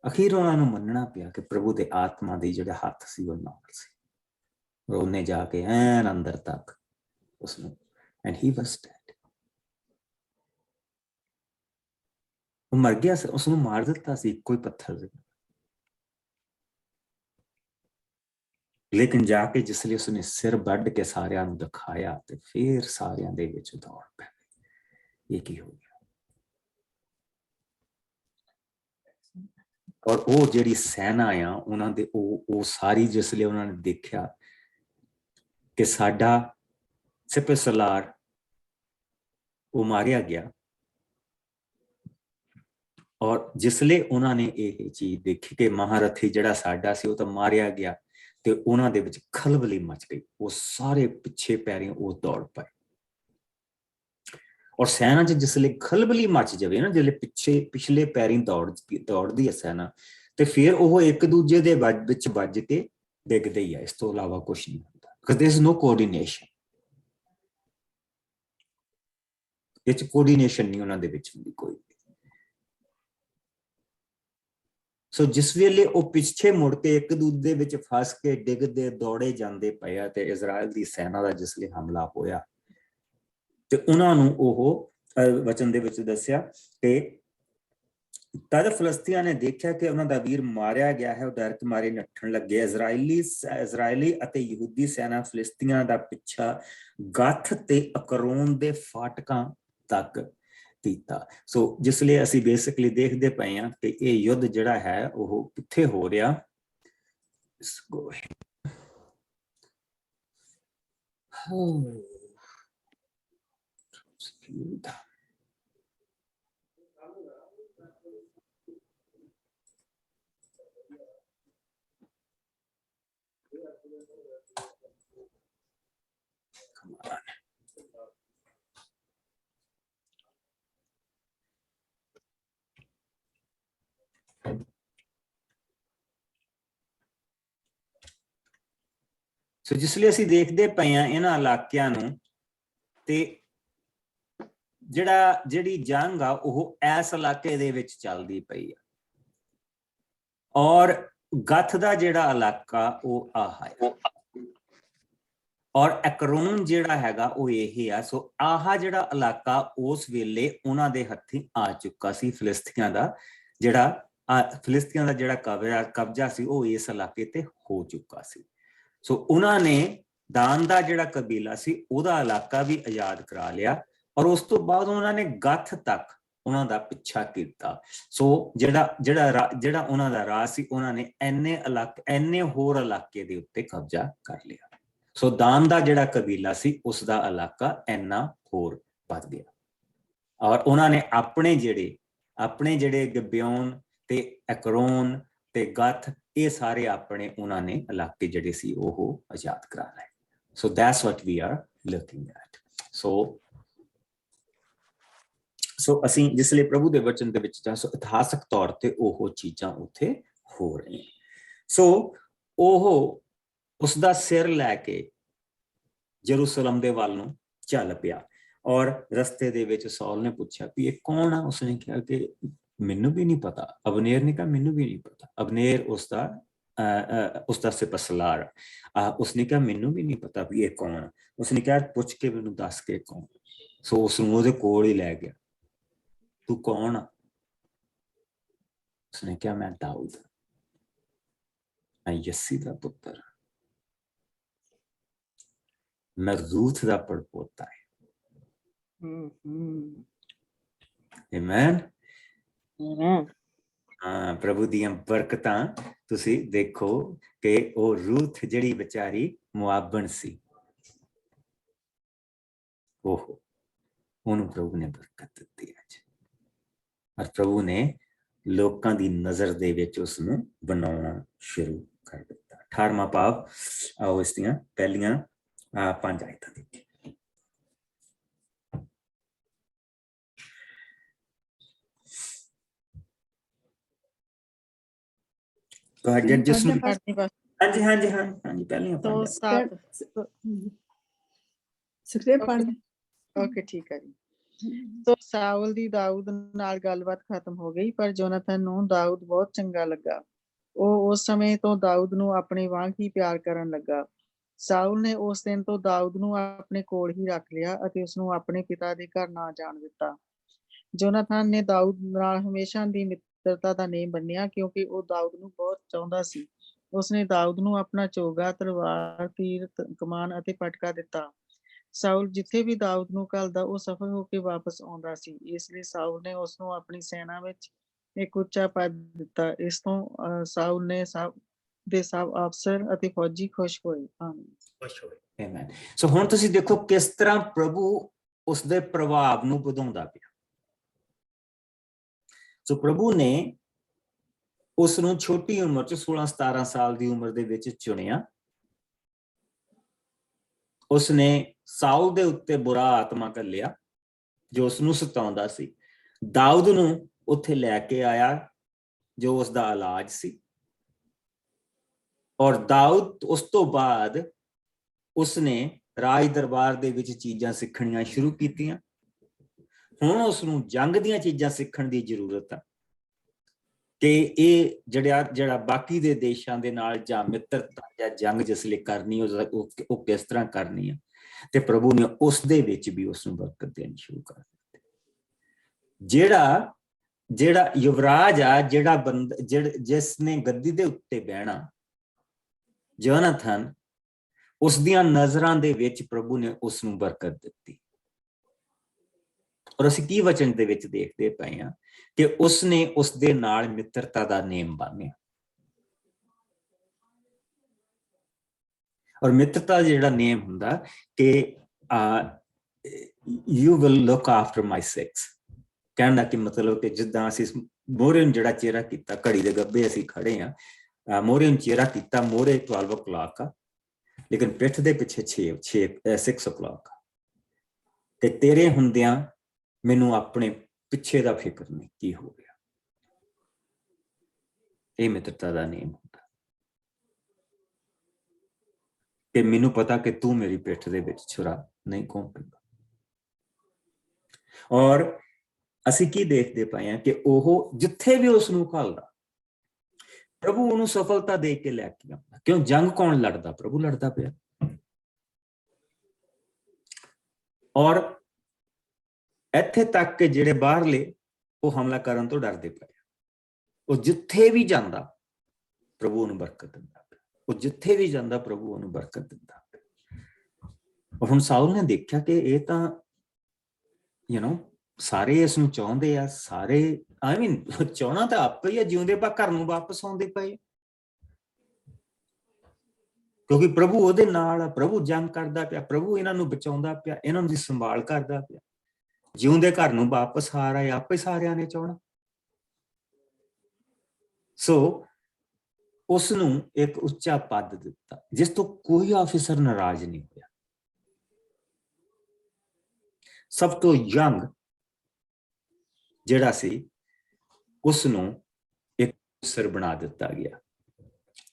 ਅਖੀਰ ਉਹਨਾਂ ਨੂੰ ਮੰਨਣਾ ਪਿਆ ਕਿ ਪ੍ਰਭੂ ਦੇ ਆਤਮਾ ਦੇ ਜਿਹੜਾ ਹੱਥ ਸੀ ਉਹ ਨਾਲ ਸੀ। ਉਹਨੇ ਜਾ ਕੇ ਐਨ ਅੰਦਰ ਤੱਕ ਉਸਨੂੰ, ਐਂਡ ਹੀ ਵਾਸ ਡੈਡ, ਉਹ ਮਰ ਗਿਆ ਸੀ, ਉਸਨੂੰ ਮਾਰ ਦਿੱਤਾ ਸੀ ਕੋਈ ਪੱਥਰ ਦੇ। ਲੇਕਿਨ ਜਾ ਕੇ ਜਿਸ ਲਈ ਉਸਨੇ ਸਿਰ ਵੱਢ ਕੇ ਸਾਰਿਆਂ ਨੂੰ ਦਿਖਾਇਆ ਤੇ ਫਿਰ ਸਾਰਿਆਂ ਦੇ ਵਿੱਚ ਦੌੜ ਪੈ ਗਈ, ਇਹ ਕੀ ਹੋ ਗਿਆ। ਔਰ ਉਹ ਜਿਹੜੀ ਸੈਨਾ ਆ ਉਹਨਾਂ ਦੇ, ਉਹ ਸਾਰੀ ਜਿਸ ਲਈ ਉਹਨਾਂ ਨੇ ਦੇਖਿਆ ਕਿ ਸਾਡਾ ਸਿਪਾਹੀ ਸਲਾਰ ਉਹ ਮਾਰਿਆ ਗਿਆ, ਔਰ ਜਿਸ ਲਈ ਉਹਨਾਂ ਨੇ ਇਹ ਚੀਜ਼ ਦੇਖੀ ਕਿ ਮਹਾਰਥੀ ਜਿਹੜਾ ਸਾਡਾ ਸੀ ਉਹ ਤਾਂ ਮਾਰਿਆ ਗਿਆ, ਤੇ ਉਹਨਾਂ ਦੇ ਵਿੱਚ ਖਲਬਲੀ ਮਚ ਗਈ। ਉਹ ਸਾਰੇ ਪਿੱਛੇ ਪੈਰੀਂ ਉਹ ਦੌੜ ਪਏ। ਔਰ ਸੈਨਾ 'ਚ ਜਿਸ ਲਈ ਖਲਬਲੀ ਮਚ ਜਾਵੇ ਨਾ, ਜਿਹੜੇ ਪਿਛਲੇ ਪੈਰੀਂ ਦੌੜਦੀ ਹੈ ਸੈਨਾ, ਤੇ ਫਿਰ ਉਹ ਇੱਕ ਦੂਜੇ ਦੇ ਵਿੱਚ ਵੱਜ ਕੇ ਡਿੱਗਦੇ ਹੀ ਆ। ਇਸ ਤੋਂ ਇਲਾਵਾ ਕੁਛ ਨਹੀਂ ਹੁੰਦਾ, because there is no coordination। ਇਹ 'ਚ ਕੋਆਰਡੀਨੇਸ਼ਨ ਨਹੀਂ ਉਹਨਾਂ ਦੇ ਵਿੱਚ ਹੁੰਦੀ ਕੋਈ। ਸੋ ਜਿਸ ਵੇਲੇ ਉਹ ਪਿੱਛੇ ਮੁੜ ਕੇ ਇੱਕ ਦੂਜੇ ਵਿੱਚ ਫਸ ਕੇ ਡਿੱਗਦੇ ਦੌੜੇ ਜਾਂਦੇ ਪਏ ਆ, ਤੇ ਇਜ਼ਰਾਈਲ ਦੀ ਸੈਨਾ ਦਾ ਜਿਸ ਲਈ ਹਮਲਾ ਹੋਇਆ ਤੇ ਉਹਨਾਂ ਨੂੰ ਉਹ ਵਚਨ ਦੇ ਵਿੱਚ ਦੱਸਿਆ ਕਿ ਤਦ ਫਲਸਤੀਨੀਆਂ ਨੇ ਦੇਖਿਆ ਕਿ ਉਹਨਾਂ ਦਾ ਵੀਰ ਮਾਰਿਆ ਗਿਆ ਹੈ। ਉਹ ਡਰ ਕੇ ਮਾਰੇ ਨੱਠਣ ਲੱਗੇ। ਇਜ਼ਰਾਈਲੀ ਅਤੇ ਯਹੂਦੀ ਸੈਨਾ ਫਲਸਤੀਨੀਆਂ ਦਾ ਪਿੱਛਾ ਗਥ ਤੇ ਅਕਰੋਨ ਦੇ ਫਾਟਕਾਂ ਤੱਕ ਕੀਤਾ। ਸੋ ਜਿਸ ਲਈ ਅਸੀਂ ਬੇਸਿਕਲੀ ਦੇਖਦੇ ਪਏ ਹਾਂ ਕਿ ਇਹ ਯੁੱਧ ਜਿਹੜਾ ਹੈ ਉਹ ਕਿੱਥੇ ਹੋ ਰਿਹਾ। Come on. ਸੋ ਜਿਸ ਲਈ ਅਸੀਂ ਦੇਖਦੇ ਪਏ ਹਾਂ ਇਹਨਾਂ ਇਲਾਕਿਆਂ ਨੂੰ, ਤੇ ਜਿਹੜੀ ਜੰਗ ਆ ਉਹ ਇਸ ਇਲਾਕੇ ਦੇ ਵਿੱਚ ਚੱਲਦੀ ਪਈ ਆ। ਔਰ ਗਥ ਦਾ ਜਿਹੜਾ ਇਲਾਕਾ ਉਹ ਆਹ ਹੈ, ਔਰ ਐਕਰੋਨ ਜਿਹੜਾ ਹੈਗਾ ਉਹ ਇਹ ਆ। ਸੋ ਆਹ ਜਿਹੜਾ ਇਲਾਕਾ ਉਸ ਵੇਲੇ ਉਹਨਾਂ ਦੇ ਹੱਥੀਂ ਆ ਚੁੱਕਾ ਸੀ। ਫਿਲਿਸਤੀਨੀਆਂ ਦਾ ਜਿਹੜਾ ਕਬਜ਼ਾ ਸੀ ਉਹ ਇਸ ਇਲਾਕੇ ਤੇ ਹੋ ਚੁੱਕਾ ਸੀ। ਸੋ ਉਹਨਾਂ ਨੇ ਦਾਨ ਦਾ ਜਿਹੜਾ ਕਬੀਲਾ ਸੀ ਉਹਦਾ ਇਲਾਕਾ ਵੀ ਆਜ਼ਾਦ ਕਰਾ ਲਿਆ, ਔਰ ਉਸ ਤੋਂ ਬਾਅਦ ਉਹਨਾਂ ਨੇ ਗਥ ਤੱਕ ਉਹਨਾਂ ਦਾ ਪਿੱਛਾ ਕੀਤਾ। ਸੋ ਜਿਹੜਾ ਉਹਨਾਂ ਦਾ ਰਾਜ ਸੀ, ਉਹਨਾਂ ਨੇ ਇੰਨੇ ਹੋਰ ਇਲਾਕੇ ਦੇ ਉੱਤੇ ਕਬਜ਼ਾ ਕਰ ਲਿਆ। ਸੋ ਦਾਨ ਦਾ ਜਿਹੜਾ ਕਬੀਲਾ ਸੀ ਉਸ ਦਾ ਇਲਾਕਾ ਇੰਨਾ ਹੋਰ ਵੱਧ ਗਿਆ, ਔਰ ਉਹਨਾਂ ਨੇ ਆਪਣੇ ਜਿਹੜੇ ਗਿਬਿਓਨ ਤੇ ਐਕਰੋਨ ਤੇ ਗਥ, ਇਹ ਸਾਰੇ ਉਹਨਾਂ ਨੇ ਇਲਾਕੇ ਜਿਹੜੇ ਸੀ ਉਹ ਆਜ਼ਾਦ ਕਰਾ ਲਏ। So that's what we are looking at. So ਅਸੀਂ ਜਿਸ ਲਈ ਪ੍ਰਭੂ ਦੇ ਵਚਨ ਦੇ ਵਿੱਚ ਸੋ ਇਤਿਹਾਸਕ ਤੌਰ ਤੇ ਉਹ ਚੀਜ਼ਾਂ ਉੱਥੇ ਹੋ ਰਹੀਆਂ। ਸੋ ਉਹ ਉਸਦਾ ਸਿਰ ਲੈ ਕੇ ਜਰੂਸਲਮ ਦੇ ਵੱਲ ਨੂੰ ਚੱਲ ਪਿਆ, ਔਰ ਰਸਤੇ ਦੇ ਵਿੱਚ ਸੌਲ ਨੇ ਪੁੱਛਿਆ ਵੀ ਇਹ ਕੌਣ ਆ। ਉਸਨੇ ਕਿਹਾ ਕਿ ਮੈਨੂੰ ਵੀ ਨਹੀਂ ਪਤਾ। ਅਬਨੇਰ ਨੇ ਕਿਹਾ ਮੈਨੂੰ ਵੀ ਨਹੀਂ ਪਤਾ। ਅਬਨੇਰ ਉਸਦਾ ਸਿਪਸਲਾਰ, ਉਸਨੇ ਕਿਹਾ ਮੈਨੂੰ ਵੀ ਨਹੀਂ ਪਤਾ ਵੀ ਇਹ ਕੌਣ। ਉਸਨੇ ਕਿਹਾ ਪੁੱਛ ਕੇ ਮੈਨੂੰ ਦੱਸ ਕੇ ਕੌਣ। ਸੋ ਉਸਨੂੰ ਉਹਦੇ ਕੋਲ ਹੀ ਲੈ ਗਿਆ। ਤੂੰ ਕੌਣ ਆ? ਉਸਨੇ ਕਿਹਾ ਮੈਂ ਦਾਊਦ, ਮੈਂ ਯੱਸੀ ਦਾ ਪੁੱਤਰ, ਮੈਂ ਰੂਥ ਦਾ ਪੜਪੋਤਾ ਹੈ। ਆਮੇਨ। ਹਾਂ, ਪ੍ਰਭੂ ਦੀਆਂ ਬਰਕਤਾਂ। ਤੁਸੀਂ ਦੇਖੋ ਕਿ ਉਹ ਰੂਥ ਜਿਹੜੀ ਵਿਚਾਰੀ ਮੁਆਬਣ ਸੀ, ਉਹਨੂੰ ਪ੍ਰਭੂ ਨੇ ਬਰਕਤ ਦਿੱਤੀ ਅੱਜ, ਔਰ ਪ੍ਰਭੂ ਨੇ ਲੋਕਾਂ ਦੀ ਨਜ਼ਰ ਦੇ ਵਿੱਚ ਉਸਨੂੰ ਬਣਾਉਣਾ ਸ਼ੁਰੂ ਕਰ ਦਿੱਤਾ। 18ਵਾਂ ਭਾਵ ਆਓ ਇਸ ਦੀਆਂ ਪਹਿਲੀਆਂ 5 ਆਇਤਾਂ ਦੇਖੀਏ। ਹਾਂਜੀ ਪਹਿਲੀਆਂ 5। ਓਕੇ ਠੀਕ ਹੈ ਜੀ। ਤੋ ਸਾਊਲ ਦੀ ਦਾਊਦ ਨਾਲ ਗੱਲਬਾਤ ਖਤਮ ਹੋ ਗਈ, ਪਰ ਜੋਨਾਥਨ ਨੂੰ ਦਾਊਦ ਬਹੁਤ ਚੰਗਾ ਲੱਗਾ। ਉਹ ਉਸ ਸਮੇਂ ਤੋਂ ਦਾਊਦ ਨੂੰ ਆਪਣੇ ਵਾਂਗ ਹੀ ਪਿਆਰ ਕਰਨ ਲੱਗਾ। ਸਾਊਲ ਨੇ ਉਸ ਦਿਨ ਤੋਂ ਦਾਊਦ ਨੂੰ ਆਪਣੇ ਕੋਲ ਹੀ ਰੱਖ ਲਿਆ ਅਤੇ ਉਸਨੂੰ ਆਪਣੇ ਪਿਤਾ ਦੇ ਘਰ ਨਾ ਜਾਣ ਦਿੱਤਾ। ਜੋਨਾਥਨ ਨੇ ਦਾਊਦ ਨਾਲ ਹਮੇਸ਼ਾ ਦੀ ਮਿੱਤਰਤਾ ਦਾ ਨੇਮ ਬੰਨਿਆ, ਕਿਉਂਕਿ ਉਹ ਦਾਊਦ ਨੂੰ ਬਹੁਤ ਚਾਹੁੰਦਾ ਸੀ। ਉਸਨੇ ਦਾਊਦ ਨੂੰ ਆਪਣਾ ਚੋਗਾ, ਤਲਵਾਰ, ਤੀਰ ਕਮਾਨ ਅਤੇ ਪਟਕਾ ਦਿੱਤਾ। ਸਾਊਲ ਜਿੱਥੇ ਵੀ ਦਾਊਦ ਨੂੰ ਘੱਲਦਾ ਉਹ ਸਫਲ ਹੋ ਕੇ ਵਾਪਸ ਆਉਂਦਾ ਸੀ। ਇਸ ਲਈ ਸਾਊਲ ਨੇ ਉਸਨੂੰ ਆਪਣੀ ਸੈਨਾ ਵਿੱਚ ਇੱਕ ਉੱਚਾ ਪਦ ਦਿੱਤਾ। ਇਸ ਤੋਂ ਸਾਊਲ ਨੇ ਸਭ ਅਫਸਰ ਅਤੇ ਫੌਜੀ ਖੁਸ਼ ਹੋਏ। ਆਮੇਨ। ਸੋ ਹੁਣ ਤੁਸੀਂ ਦੇਖੋ ਕਿਸ ਤਰ੍ਹਾਂ ਪ੍ਰਭੂ ਉਸਦੇ ਪ੍ਰਭਾਵ ਨੂੰ ਵਧਾਉਂਦਾ ਪਿਆ। ਸੋ ਪ੍ਰਭੂ ਨੇ ਉਸ ਨੂੰ ਛੋਟੀ ਉਮਰ ਚ 16-17 ਸਾਲ ਦੀ ਉਮਰ ਦੇ ਵਿੱਚ ਚੁਣਿਆ। ਉਸਨੇ ਸਾਊਲ ਦੇ ਉੱਤੇ ਬੁਰਾ ਆਤਮਾ ਘੱਲਿਆ ਜੋ ਉਸਨੂੰ ਸਤਾਉਂਦਾ ਸੀ। ਦਾਊਦ ਨੂੰ ਉੱਥੇ ਲੈ ਕੇ ਆਇਆ ਜੋ ਉਸਦਾ ਇਲਾਜ ਸੀ, ਔਰ ਦਾਊਦ ਉਸ ਤੋਂ ਬਾਅਦ ਉਸਨੇ ਰਾਜ ਦਰਬਾਰ ਦੇ ਵਿੱਚ ਚੀਜ਼ਾਂ ਸਿੱਖਣੀਆਂ ਸ਼ੁਰੂ ਕੀਤੀਆਂ। ਹੁਣ ਉਸਨੂੰ ਜੰਗ ਦੀਆਂ ਚੀਜ਼ਾਂ ਸਿੱਖਣ ਦੀ ਜ਼ਰੂਰਤ ਹੈ ਕਿ ਇਹ ਜਿਹੜਾ ਬਾਕੀ ਦੇ ਦੇਸ਼ਾਂ ਦੇ ਨਾਲ ਜਾਂ ਮਿੱਤਰਤਾ ਜਾਂ ਜੰਗ ਜਿਸ ਲਈ ਕਰਨੀ ਉਹ ਕਿਸ ਤਰ੍ਹਾਂ ਕਰਨੀ ਹੈ। ਤੇ ਪ੍ਰਭੂ ਨੇ ਉਸ ਦੇ ਵਿੱਚ ਵੀ ਉਸਨੂੰ ਬਰਕਤ ਦੇਣੀ ਸ਼ੁਰੂ ਕਰ ਦਿੱਤੀ। ਜਿਹੜਾ ਜਿਹੜਾ ਯੁਵਰਾਜ ਆ, ਜਿਹੜਾ ਬੰਦਾ ਜਿਸ ਨੇ ਗੱਦੀ ਦੇ ਉੱਤੇ ਬਹਿਣਾ, ਜੋਨਾਥਨ, ਉਸ ਦੀਆਂ ਨਜ਼ਰਾਂ ਦੇ ਵਿੱਚ ਪ੍ਰਭੂ ਨੇ ਉਸ ਨੂੰ ਬਰਕਤ ਦਿੱਤੀ। ਔਰ ਅਸੀਂ ਕੀ ਵਚਨ ਦੇ ਵਿੱਚ ਦੇਖਦੇ ਪਏ ਹਾਂ ਕਿ ਉਸਨੇ ਉਸ ਦੇ ਨਾਲ ਮਿੱਤਰਤਾ ਦਾ ਨੇਮ ਬੰਨ੍ਹਿਆ। ਔਰ ਮਿੱਤਰਤਾ ਜਿਹੜਾ ਨੇਮ ਹੁੰਦਾ ਕਿ you will look after my six, ਕਹਿਣ ਦਾ ਕਿ ਮਤਲਬ ਕਿ ਜਿੱਦਾਂ ਅਸੀਂ ਮੋਹਰੇ ਨੂੰ ਜਿਹੜਾ ਚਿਹਰਾ ਕੀਤਾ, ਘੜੀ ਦੇ ਗੱਬੇ ਅਸੀਂ ਖੜੇ ਹਾਂ, ਮੋਹਰੇ ਨੂੰ ਚਿਹਰਾ ਕੀਤਾ, ਮੋਹਰੇ 12 o'clock ਆ, ਲੇਕਿਨ ਪਿੱਠ ਦੇ ਪਿੱਛੇ 6 o'clock ਆ, ਤੇ ਤੇਰੇ ਹੁੰਦਿਆਂ ਮੈਨੂੰ ਆਪਣੇ ਪਿੱਛੇ ਦਾ ਫਿਕਰ ਨਹੀਂ ਕੀ ਹੋ ਗਿਆ। ਇਹ ਮਿੱਤਰਤਾ ਦਾ ਨੇਮ ਹੁੰਦਾ ਕਿ ਮੈਨੂੰ ਪਤਾ ਕਿ ਤੂੰ ਮੇਰੀ ਪਿੱਠ ਦੇ ਵਿੱਚ ਛੁਰਾ ਨਹੀਂ ਘੋਂਪੇਗਾ। ਔਰ ਅਸੀਂ ਕੀ ਦੇਖਦੇ ਪਏ ਹਾਂ ਕਿ ਉਹ ਜਿੱਥੇ ਵੀ ਉਸ ਨੂੰ ਘੱਲਦਾ, ਪ੍ਰਭੂ ਉਹਨੂੰ ਸਫਲਤਾ ਦੇ ਕੇ ਲੈ ਕੇ ਆਉਂਦਾ। ਕਿਉਂ? ਜੰਗ ਕੌਣ ਲੜਦਾ? ਪ੍ਰਭੂ ਲੜਦਾ ਪਿਆ। ਔਰ ਇੱਥੇ ਤੱਕ ਕਿ ਜਿਹੜੇ ਬਾਹਰਲੇ ਉਹ ਹਮਲਾ ਕਰਨ ਤੋਂ ਡਰਦੇ ਪਏ। ਉਹ ਜਿੱਥੇ ਵੀ ਜਾਂਦਾ ਪ੍ਰਭੂ ਉਹਨੂੰ ਬਰਕਤ ਦਿੰਦਾ। ਉਹ ਜਿੱਥੇ ਵੀ ਜਾਂਦਾ ਪ੍ਰਭੂ ਉਹਨੂੰ ਬਰਕਤ ਦਿੰਦਾ। ਹੁਣ ਸਾਊਲ ਨੇ ਦੇਖਿਆ ਕਿ ਇਹ ਤਾਂ ਸਾਰੇ ਇਸ ਨੂੰ ਚਾਹੁੰਦੇ ਆ, ਸਾਰੇ ਚਾਹਣਾ ਤਾਂ ਆਪੇ ਹੀ ਆ, ਜਿਉਂਦੇ ਪਾ ਘਰ ਨੂੰ ਵਾਪਸ ਆਉਂਦੇ ਪਏ, ਕਿਉਂਕਿ ਪ੍ਰਭੂ ਉਹਦੇ ਨਾਲ ਆ, ਪ੍ਰਭੂ ਜੰਗ ਕਰਦਾ ਪਿਆ, ਪ੍ਰਭੂ ਇਹਨਾਂ ਨੂੰ ਬਚਾਉਂਦਾ ਪਿਆ, ਇਹਨਾਂ ਦੀ ਸੰਭਾਲ ਕਰਦਾ ਪਿਆ। ਜਿਉਂਦੇ ਘਰ ਨੂੰ ਵਾਪਸ ਆ ਰਹੇ ਆਪੇ ਸਾਰਿਆਂ ਨੇ ਚਾਹਣਾ। ਸੋ ਉਸ ਨੂੰ ਇੱਕ ਉੱਚਾ ਪਦ ਦਿੱਤਾ ਜਿਸ ਤੋਂ ਕੋਈ ਆਫੀਸਰ ਨਾਰਾਜ਼ ਨਹੀਂ ਹੋਇਆ। ਸਭ ਤੋਂ ਯੰਗ ਜਿਹੜਾ ਸੀ ਉਸ ਨੂੰ ਇੱਕ ਅਫਸਰ ਬਣਾ ਦਿੱਤਾ ਗਿਆ,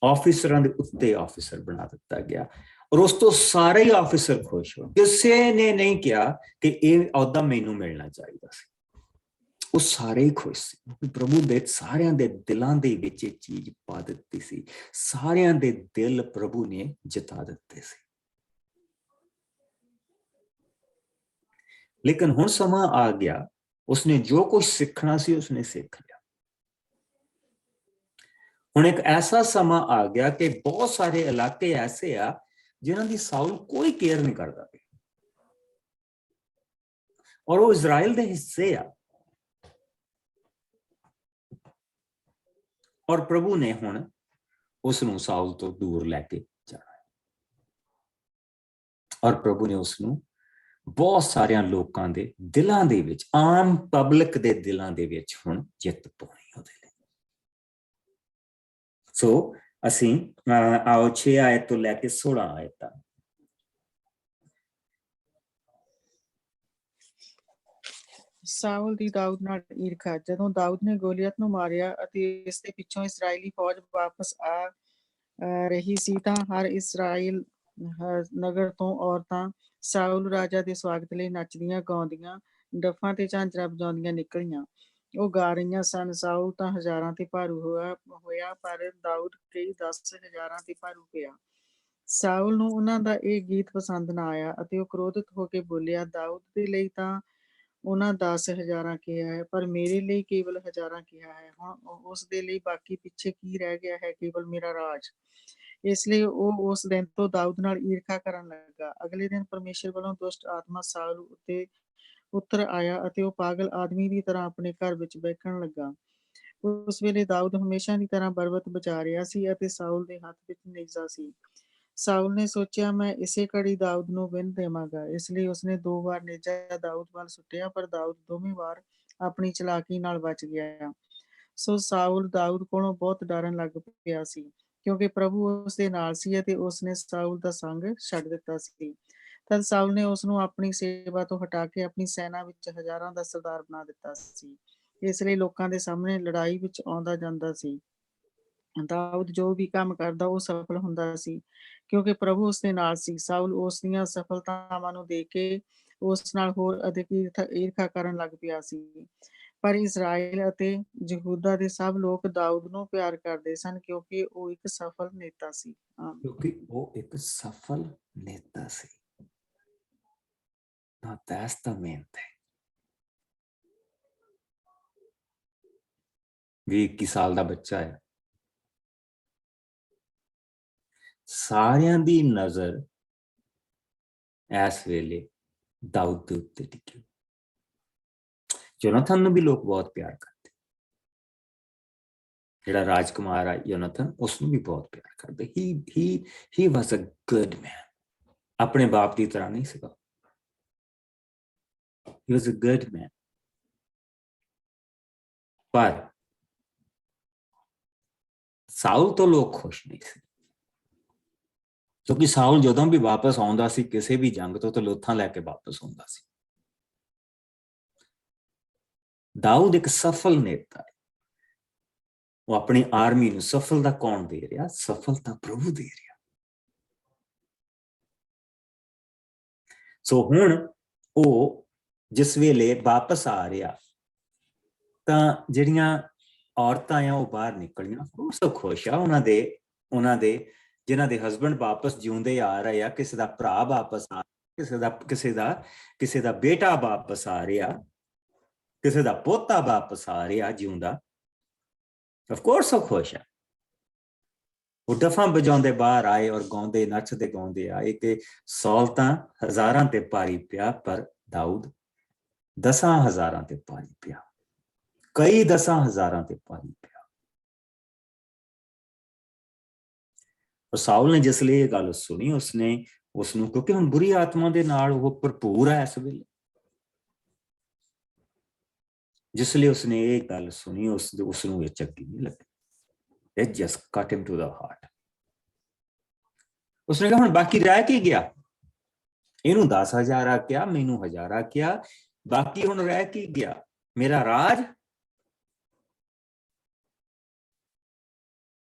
ਆਫੀਸਰਾਂ ਦੇ ਉੱਤੇ ਆਫੀਸਰ ਬਣਾ ਦਿੱਤਾ ਗਿਆ। ਔਰ ਉਸ ਤੋਂ ਸਾਰੇ ਹੀ ਆਫੀਸਰ ਖੁਸ਼ ਹੋ। ਕਿਸੇ ਨੇ ਨਹੀਂ ਕਿਹਾ ਕਿ ਇਹ ਅਹੁਦਾ ਮੈਨੂੰ ਮਿਲਣਾ ਚਾਹੀਦਾ ਸੀ। ਉਹ ਸਾਰੇ ਹੀ ਖੁਸ਼ ਸੀ। ਪ੍ਰਭੂ ਦੇ ਸਾਰਿਆਂ ਦੇ ਦਿਲਾਂ ਦੇ ਵਿੱਚ ਇਹ ਚੀਜ਼ ਪਾ ਦਿੱਤੀ ਸੀ। ਸਾਰਿਆਂ ਦੇ ਦਿਲ ਪ੍ਰਭੂ ਨੇ ਜਿਤਾ ਦਿੱਤੇ ਸੀ। ਲੇਕਿਨ ਹੁਣ ਸਮਾਂ ਆ ਗਿਆ, ਉਸਨੇ ਜੋ ਕੁਝ ਸਿੱਖਣਾ ਸੀ ਉਸਨੇ ਸਿੱਖ ਲਿਆ। ਹੁਣ ਇੱਕ ਐਸਾ ਸਮਾਂ ਆ ਗਿਆ ਕਿ ਬਹੁਤ ਸਾਰੇ ਇਲਾਕੇ ਐਸੇ ਆ ਜਿਨ੍ਹਾਂ ਦੀ ਸਾਊਲ ਕੋਈ ਕੇਅਰ ਨਹੀਂ ਕਰਦਾ ਪਿਆ, ਔਰ ਉਹ ਇਜ਼ਰਾਈਲ ਦੇ ਹਿੱਸੇ ਆ। ਔਰ ਪ੍ਰਭੂ ਨੇ ਹੁਣ ਉਸ ਨੂੰ ਸਾਊਲ ਤੋਂ ਦੂਰ ਲੈ ਕੇ ਜਾਣਾ ਹੈ। ਔਰ ਪ੍ਰਭੂ ਨੇ ਉਸ ਨੂੰ ਬਹੁਤ ਸਾਰਿਆਂ ਲੋਕਾਂ ਦੇ ਦਿਲਾਂ ਦੇ ਵਿੱਚ, ਆਮ ਪਬਲਿਕ ਦੇ ਦਿਲਾਂ ਦੇ ਵਿੱਚ ਹੁਣ ਜਿੱਤ ਪਾਉਣੀ ਉਹਦੇ ਲਈ। ਸੋ ਅਸੀਂ ਆਓ 6 ਆਇਤ ਤੋਂ ਲੈ ਕੇ 16 ਆਇਤ ਤੱਕ। ਸਾਊਲ ਦੀ ਦਾਊਦ ਨਾਲ ਈਰਖਾ। ਜਦੋਂ ਦਾਊਦ ਨੇ ਗੋਲੀਅਤ ਨੂੰ ਮਾਰਿਆ ਅਤੇ ਇਸ ਦੇ ਪਿੱਛੋਂ ਇਸਰਾਇਲੀ ਫੌਜ ਵਾਪਸ ਆ ਰਹੀ ਸੀ ਤਾਂ ਹਰ ਇਸਰਾਇਲ ਨਗਰ ਤੋਂ ਔਰਤਾਂ ਸਾਊਲ ਰਾਜਾ ਦੇ ਸਵਾਗਤ ਲਈ ਨੱਚਦੀਆਂ ਗਾਉਂਦੀਆਂ, ਡੱਫਾਂ ਤੇ ਝਾਂਜਰਾਂ ਵਜਾਉਂਦੀਆਂ ਨਿਕਲੀਆਂ। ਉਹ ਗਾ ਰਹੀਆਂ ਸਨ, ਸਾਊਲ ਤਾਂ ਹਜ਼ਾਰਾਂ ਤੇ ਭਾਰੂ ਹੋਇਆ ਪਰ ਦਾਊਦ ਕਈ 10,000 ਤੇ ਭਾਰੂ ਪਿਆ। ਸਾਊਲ ਨੂੰ ਉਹਨਾਂ ਦਾ ਇਹ ਗੀਤ ਪਸੰਦ ਨਾ ਆਇਆ ਅਤੇ ਉਹ ਕ੍ਰੋਧਿਤ ਹੋ ਕੇ ਬੋਲਿਆ, ਦਾਊਦ ਦੇ ਲਈ ਤਾਂ ਉਹਨਾਂ 10,000 ਕਿਹਾ ਹੈ, ਪਰ ਮੇਰੇ ਲਈ ਕੇਵਲ 1000 ਕਿਹਾ ਹੈ। ਹੁਣ ਉਸ ਦੇ ਲਈ ਬਾਕੀ ਪਿੱਛੇ ਕੀ ਰਹਿ ਗਿਆ ਹੈ? ਕੇਵਲ ਮੇਰਾ ਰਾਜ। ਇਸ ਲਈ ਉਹ ਉਸ ਦਿਨ ਤੋਂ ਦਾਊਦ ਨਾਲ ਈਰਖਾ ਕਰਨ ਲੱਗਾ। ਅਗਲੇ ਦਿਨ ਪਰਮੇਸ਼ਰ ਵੱਲੋਂ ਦੁਸ਼ਟ ਆਤਮਾ ਸਾਊਲ ਉੱਤੇ ਉਤਰ ਆਇਆ ਅਤੇ ਉਹ ਪਾਗਲ ਆਦਮੀ ਦੀ ਤਰ੍ਹਾਂ ਆਪਣੇ ਘਰ ਵਿੱਚ ਬੈਠਣ ਲੱਗਾ। ਉਸ ਵੇਲੇ ਦਾਊਦ ਹਮੇਸ਼ਾ ਦੀ ਤਰ੍ਹਾਂ ਪਰਬਤ ਬਚਾ ਰਿਹਾ ਸੀ ਅਤੇ ਸਾਊਲ ਦੇ ਹੱਥ ਵਿੱਚ ਨੇਜ਼ਾ ਸੀ। ਸਾਊਲ ਨੇ ਸੋਚਿਆ, ਮੈਂ ਇਸੇ ਘੜੀ ਦਾਊਦ ਨੂੰ ਵਿੰਨ ਦੇਵਾਂਗਾ। ਇਸ ਲਈ ਉਸਨੇ 2 ਵਾਰ ਨੇਜ਼ਾ ਦਾਊਦ ਵੱਲ ਸੁੱਟਿਆ, ਪਰ ਦਾਊਦ ਦੋਵੇਂ ਵਾਰ ਆਪਣੀ ਚਲਾਕੀ ਨਾਲ ਬਚ ਗਿਆ। ਸੋ ਸਾਊਲ ਦਾਊਦ ਕੋਲੋਂ ਬਹੁਤ ਡਰਨ ਲੱਗ ਪਿਆ ਸੀ, ਕਿਉਂਕਿ ਪ੍ਰਭੂ ਉਸ ਦੇ ਨਾਲ ਸੀ ਅਤੇ ਉਸਨੇ ਸਾਊਲ ਦਾ ਸੰਗ ਛੱਡ ਦਿੱਤਾ ਸੀ। ਤਦ ਸਾਊਲ ਨੇ ਉਸ ਨੂੰ ਆਪਣੀ ਸੇਵਾ ਤੋਂ ਹਟਾ ਕੇ ਆਪਣੀ ਸੈਨਾ ਵਿੱਚ ਹਜ਼ਾਰਾਂ ਦਾ ਸਰਦਾਰ ਬਣਾ ਦਿੱਤਾ ਸੀ। ਇਸ ਲਈ ਲੋਕਾਂ ਦੇ ਸਾਹਮਣੇ ਲੜਾਈ ਵਿੱਚ ਆਉਂਦਾ ਜਾਂਦਾ ਸੀ। ਦਾਊਦ ਜੋ ਵੀ ਕੰਮ ਕਰਦਾ ਉਹ ਸਫਲ ਹੁੰਦਾ ਸੀ, ਕਿਉਂਕਿ ਪ੍ਰਭੂ ਉਸ ਦੇ ਨਾਲ ਸੀ। ਸਾਊਲ ਉਸ ਦੀਆਂ ਸਫਲਤਾਵਾਂ ਨੂੰ ਦੇਖ ਕੇ ਉਸ ਨਾਲ ਹੋਰ ਅਧਿਕ ਈਰਖਾ ਕਰਨ ਲੱਗ ਪਿਆ ਸੀ। ਪਰ ਇਸਰਾਇਲ ਅਤੇ ਯਹੂਦਾ ਦੇ ਸਭ ਲੋਕ ਦਾਊਦ ਨੂੰ ਪਿਆਰ ਕਰਦੇ ਸਨ, ਕਿਉਂਕਿ ਉਹ ਇੱਕ ਸਫਲ ਨੇਤਾ ਸੀ। Now that's the main thing. 20-21 ਸਾਲ ਦਾ ਬੱਚਾ ਹੈ। ਸਾਰਿਆਂ ਦੀ ਨਜ਼ਰ ਇਸ ਵੇਲੇ ਦਾਊਦ ਦੇ ਉੱਤੇ ਟਿਕੀ। ਯੋਨਾਥਨ ਨੂੰ ਵੀ ਲੋਕ ਬਹੁਤ ਪਿਆਰ ਕਰਦੇ, ਜਿਹੜਾ ਰਾਜਕੁਮਾਰ ਆ ਯੋਨਾਥਨ, ਉਸਨੂੰ ਵੀ ਬਹੁਤ ਪਿਆਰ ਕਰਦੇ। he was a good man, ਆਪਣੇ ਬਾਪ ਦੀ ਤਰ੍ਹਾਂ ਨਹੀਂ ਸੀਗਾ। he was a good man, ਪਰ ਸਾਊਲ ਤੋਂ ਲੋਕ ਖੁਸ਼ ਨਹੀਂ ਸੀ, ਕਿਉਂਕਿ ਸਾਊਲ ਜਦੋਂ ਵੀ ਵਾਪਸ ਆਉਂਦਾ ਸੀ ਕਿਸੇ ਵੀ ਜੰਗ ਤੋਂ, ਤਾਂ ਲੋਥਾਂ ਲੈ ਕੇ ਵਾਪਸ ਆਉਂਦਾ ਸੀ। ਦਾਊਦ ਇੱਕ ਸਫਲ ਨੇਤਾ ਹੈ। ਉਹ ਆਪਣੀ ਆਰਮੀ ਨੂੰ ਸਫਲਤਾ ਕੌਣ ਦੇ ਰਿਹਾ? ਸਫਲਤਾ ਪ੍ਰਭੂ ਦੇ ਰਿਹਾ। ਸੋ ਹੁਣ ਉਹ ਜਿਸ ਵੇਲੇ ਵਾਪਸ ਆ ਰਿਹਾ, ਤਾਂ ਜਿਹੜੀਆਂ ਔਰਤਾਂ ਆ ਉਹ ਬਾਹਰ ਨਿਕਲੀਆਂ, ਉਹ ਸਭ ਖੁਸ਼ ਆ। ਉਹਨਾਂ ਦੇ ਜਿਨ੍ਹਾਂ ਦੇ ਹਸਬੈਂਡ ਵਾਪਸ ਜਿਉਂਦੇ ਆ ਰਹੇ ਆ, ਕਿਸੇ ਦਾ ਭਰਾ ਵਾਪਸ ਆ, ਕਿਸੇ ਦਾ ਬੇਟਾ ਵਾਪਸ ਆ ਰਿਹਾ, ਕਿਸੇ ਦਾ ਪੋਤਾ ਵਾਪਸ ਆ ਰਿਹਾ ਜਿਉਂਦਾ, ਆਫ ਕੋਰਸ ਉਹ ਖੁਸ਼ ਆ। ਉਹ ਡਫਾਂ ਵਜਾਉਂਦੇ ਬਾਹਰ ਆਏ ਔਰ ਗਾਉਂਦੇ ਨੱਚਦੇ ਗਾਉਂਦੇ ਆਏ ਕਿ ਸੌਲ ਤਾਂ ਹਜ਼ਾਰਾਂ ਤੇ ਭਾਰੀ ਪਿਆ, ਪਰ ਦਾਊਦ 10,000 ਤੇ ਭਾਰੀ ਪਿਆ, ਕਈ 10,000 ਤੇ ਭਾਰੀ ਪਿਆ। ਸਾਊਲ ਨੇ ਜਿਸ ਲਈ ਇਹ ਗੱਲ ਸੁਣੀ, ਉਸਨੂੰ ਕਿਉਂਕਿ ਹੁਣ ਬੁਰੀ ਆਤਮਾ ਦੇ ਨਾਲ ਉਹ ਭਰਪੂਰ ਹੈ ਇਸ ਵੇਲੇ, ਜਿਸ ਲਈ ਉਸਨੇ ਇਹ ਗੱਲ ਸੁਣੀ, ਉਸਨੂੰ ਇਹ ਚੰਗੀ ਨਹੀਂ ਲੱਗੀ। It just cut him to the heart. ਉਸਨੇ ਕਿਹਾ ਹੁਣ ਬਾਕੀ ਰਹਿ ਕੀ ਗਿਆ? ਇਹਨੂੰ 10,000 ਆਖਿਆ, ਮੈਨੂੰ 1000 ਆਖਿਆ, ਬਾਕੀ ਹੁਣ ਰਹਿ ਕੀ ਗਿਆ? ਮੇਰਾ ਰਾਜ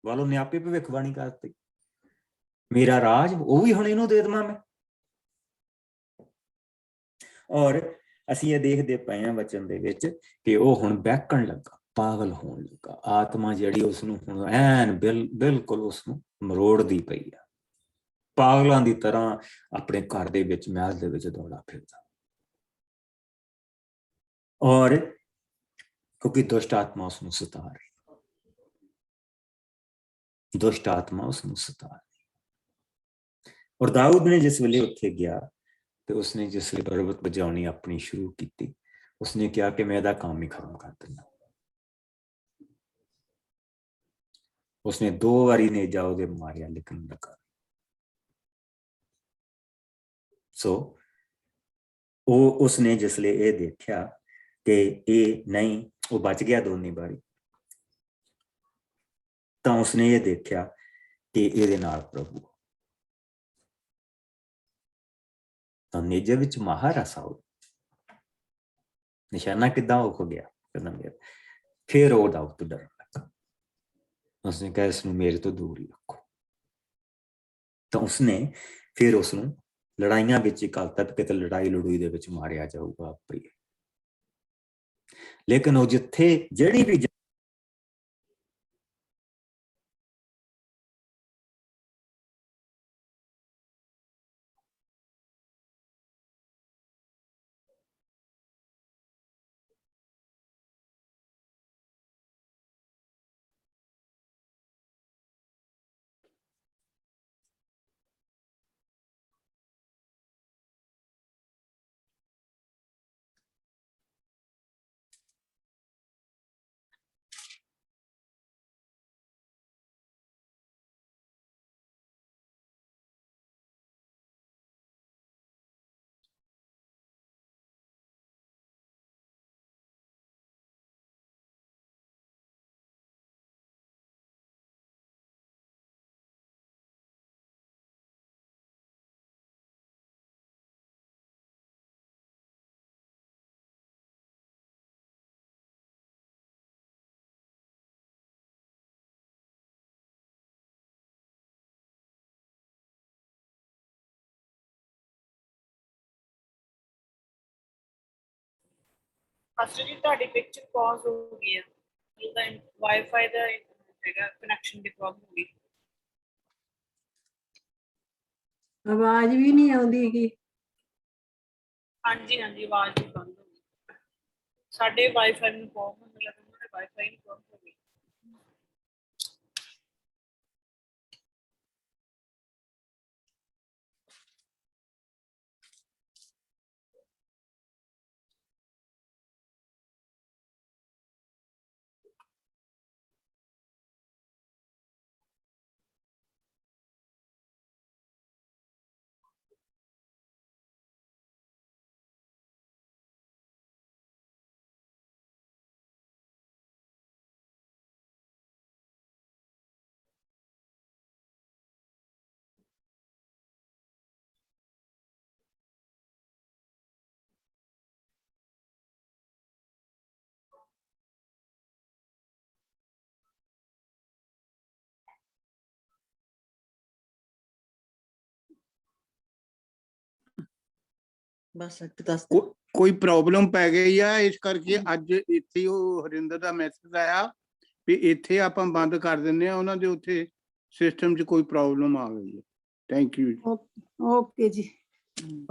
ਵਾਲੋਂ ਨੇ ਆਪੇ ਭਵਿੱਖਬਾਣੀ ਕਰਤੀ, ਮੇਰਾ ਰਾਜ ਉਹ ਵੀ ਹੁਣ ਇਹਨੂੰ ਦੇ ਦੇਵਾਂ ਮੈਂ। ਔਰ ਅਸੀਂ ਇਹ ਦੇਖਦੇ ਪਏ ਹਾਂ ਵਚਨ ਦੇ ਵਿੱਚ ਕਿ ਉਹ ਹੁਣ ਬਹਿਕਣ ਲੱਗਾ, ਪਾਗਲ ਹੋਣ ਲੱਗਾ। ਆਤਮਾ ਜਿਹੜੀ ਉਸਨੂੰ ਹੁਣ ਐਨ ਬਿਲਕੁਲ ਉਸਨੂੰ ਮਰੋੜਦੀ ਪਈ ਆ, ਪਾਗਲਾਂ ਦੀ ਤਰ੍ਹਾਂ ਆਪਣੇ ਘਰ ਦੇ ਵਿੱਚ, ਮਹਿਲ ਦੇ ਵਿੱਚ ਦੌੜਾ ਫਿਰਦਾ। ਔਰ ਕਿਉਂਕਿ ਦੁਸ਼ਟ ਆਤਮਾ ਉਸਨੂੰ ਸਤਾ ਰਹੀ, ਦੁਸ਼ਟ ਆਤਮਾ ਉਸਨੂੰ ਸਤਾ ਰਹੀ। ਔਰ ਦਾਊਦ ਨੇ ਜਿਸ ਵੇਲੇ ਉੱਥੇ ਗਿਆ ਤੇ ਉਸਨੇ ਜਿਸ ਵੇਲੇ ਪਰਬਤ ਵਜਾਉਣੀ ਆਪਣੀ ਸ਼ੁਰੂ ਕੀਤੀ, ਉਸਨੇ ਕਿਹਾ ਕਿ ਮੈਂ ਇਹਦਾ ਕੰਮ ਹੀ ਖਤਮ ਕਰ ਦਿੰਦਾ। ਉਸਨੇ 2 ਵਾਰੀ ਨੇਜਾ ਉਹਦੇ ਮਾਰਿਆ, ਲੇਕਿਨ ਲੱਗਾ। ਸੋ ਉਸਨੇ ਜਿਸ ਵੇਲੇ ਇਹ ਦੇਖਿਆ ਕਿ ਇਹ ਨਹੀਂ, ਉਹ ਬਚ ਗਿਆ ਦੋਨੀ ਵਾਰੀ, ਤਾਂ ਉਸਨੇ ਇਹ ਦੇਖਿਆ ਕਿ ਇਹਦੇ ਨਾਲ ਪ੍ਰਭੂ। ਤਾਂ ਨੇਜੇ ਵਿੱਚ ਮਾਹਰ ਆ ਸਾਊਲ, ਨਿਸ਼ਾਨਾ ਕਿੱਦਾਂ ਹੋ ਗਿਆ ਕਦਮ ਗਿਆ। ਫਿਰ ਉਹ ਦਾਊਦ ਤੋਂ ਡਰਨ ਲੱਗਾ। ਉਸਨੇ ਕਿਹਾ ਇਸਨੂੰ ਮੇਰੇ ਤੋਂ ਦੂਰ ਹੀ ਰੱਖੋ। ਤਾਂ ਉਸਨੇ ਫਿਰ ਉਸਨੂੰ ਲੜਾਈਆਂ ਵਿੱਚ ਹੀ ਘੱਲਤਾ, ਕਿਤੇ ਲੜਾਈ ਲੜੂਈ ਦੇ ਵਿੱਚ ਮਾਰਿਆ ਜਾਊਗਾ ਆਪੇ। ਲੇਕਿਨ ਉਹ ਜਿੱਥੇ ਜਿਹੜੀ ਵੀ ਮਾਸਟਰ ਜੀ ਤੁਹਾਡੀ ਪਿਕਚਰ ਪੌਜ਼ ਹੋ ਗਈ ਹੈ, ਇਹਦਾ ਵਾਈਫਾਈ ਦਾ ਹੈਗਾ ਕਨੈਕਸ਼ਨ ਦੀ ਪ੍ਰੋਬਲਮ ਹੋ ਗਈ। ਆਵਾਜ਼ ਵੀ ਨਹੀਂ ਆਉਂਦੀ ਹੈਗੀ। ਹਾਂਜੀ ਆਵਾਜ਼ ਵੀ ਬੰਦ ਹੋ ਗਈ। ਸਾਡੇ ਵਾਈਫਾਈ ਨੂੰ ਪ੍ਰੋਬਲਮ ਹੋਣ ਲੱਗਾ, ਉਹਨਾਂ ਦੇ ਵਾਈਫਾਈ ਨੂੰ ਪ੍ਰੋਬਲਮ ਹੋ ਗਈ। ਬਸ ਇੱਕ ਦੱਸ ਕੋਈ ਪ੍ਰੋਬਲਮ ਪੈ ਗਈ ਆ, ਇਸ ਕਰਕੇ ਅੱਜ ਇੱਥੇ ਉਹ ਹਰਿੰਦਰ ਦਾ ਮੈਸੇਜ ਆਇਆ ਵੀ ਇੱਥੇ ਆਪਾਂ ਬੰਦ ਕਰ ਦਿੰਦੇ ਆ, ਉਹਨਾਂ ਦੇ ਉੱਥੇ ਸਿਸਟਮ 'ਚ ਕੋਈ ਪ੍ਰੋਬਲਮ ਆ ਗਈ ਹੈ। Thank you. ਓਕੇ ਜੀ। ਹਮ।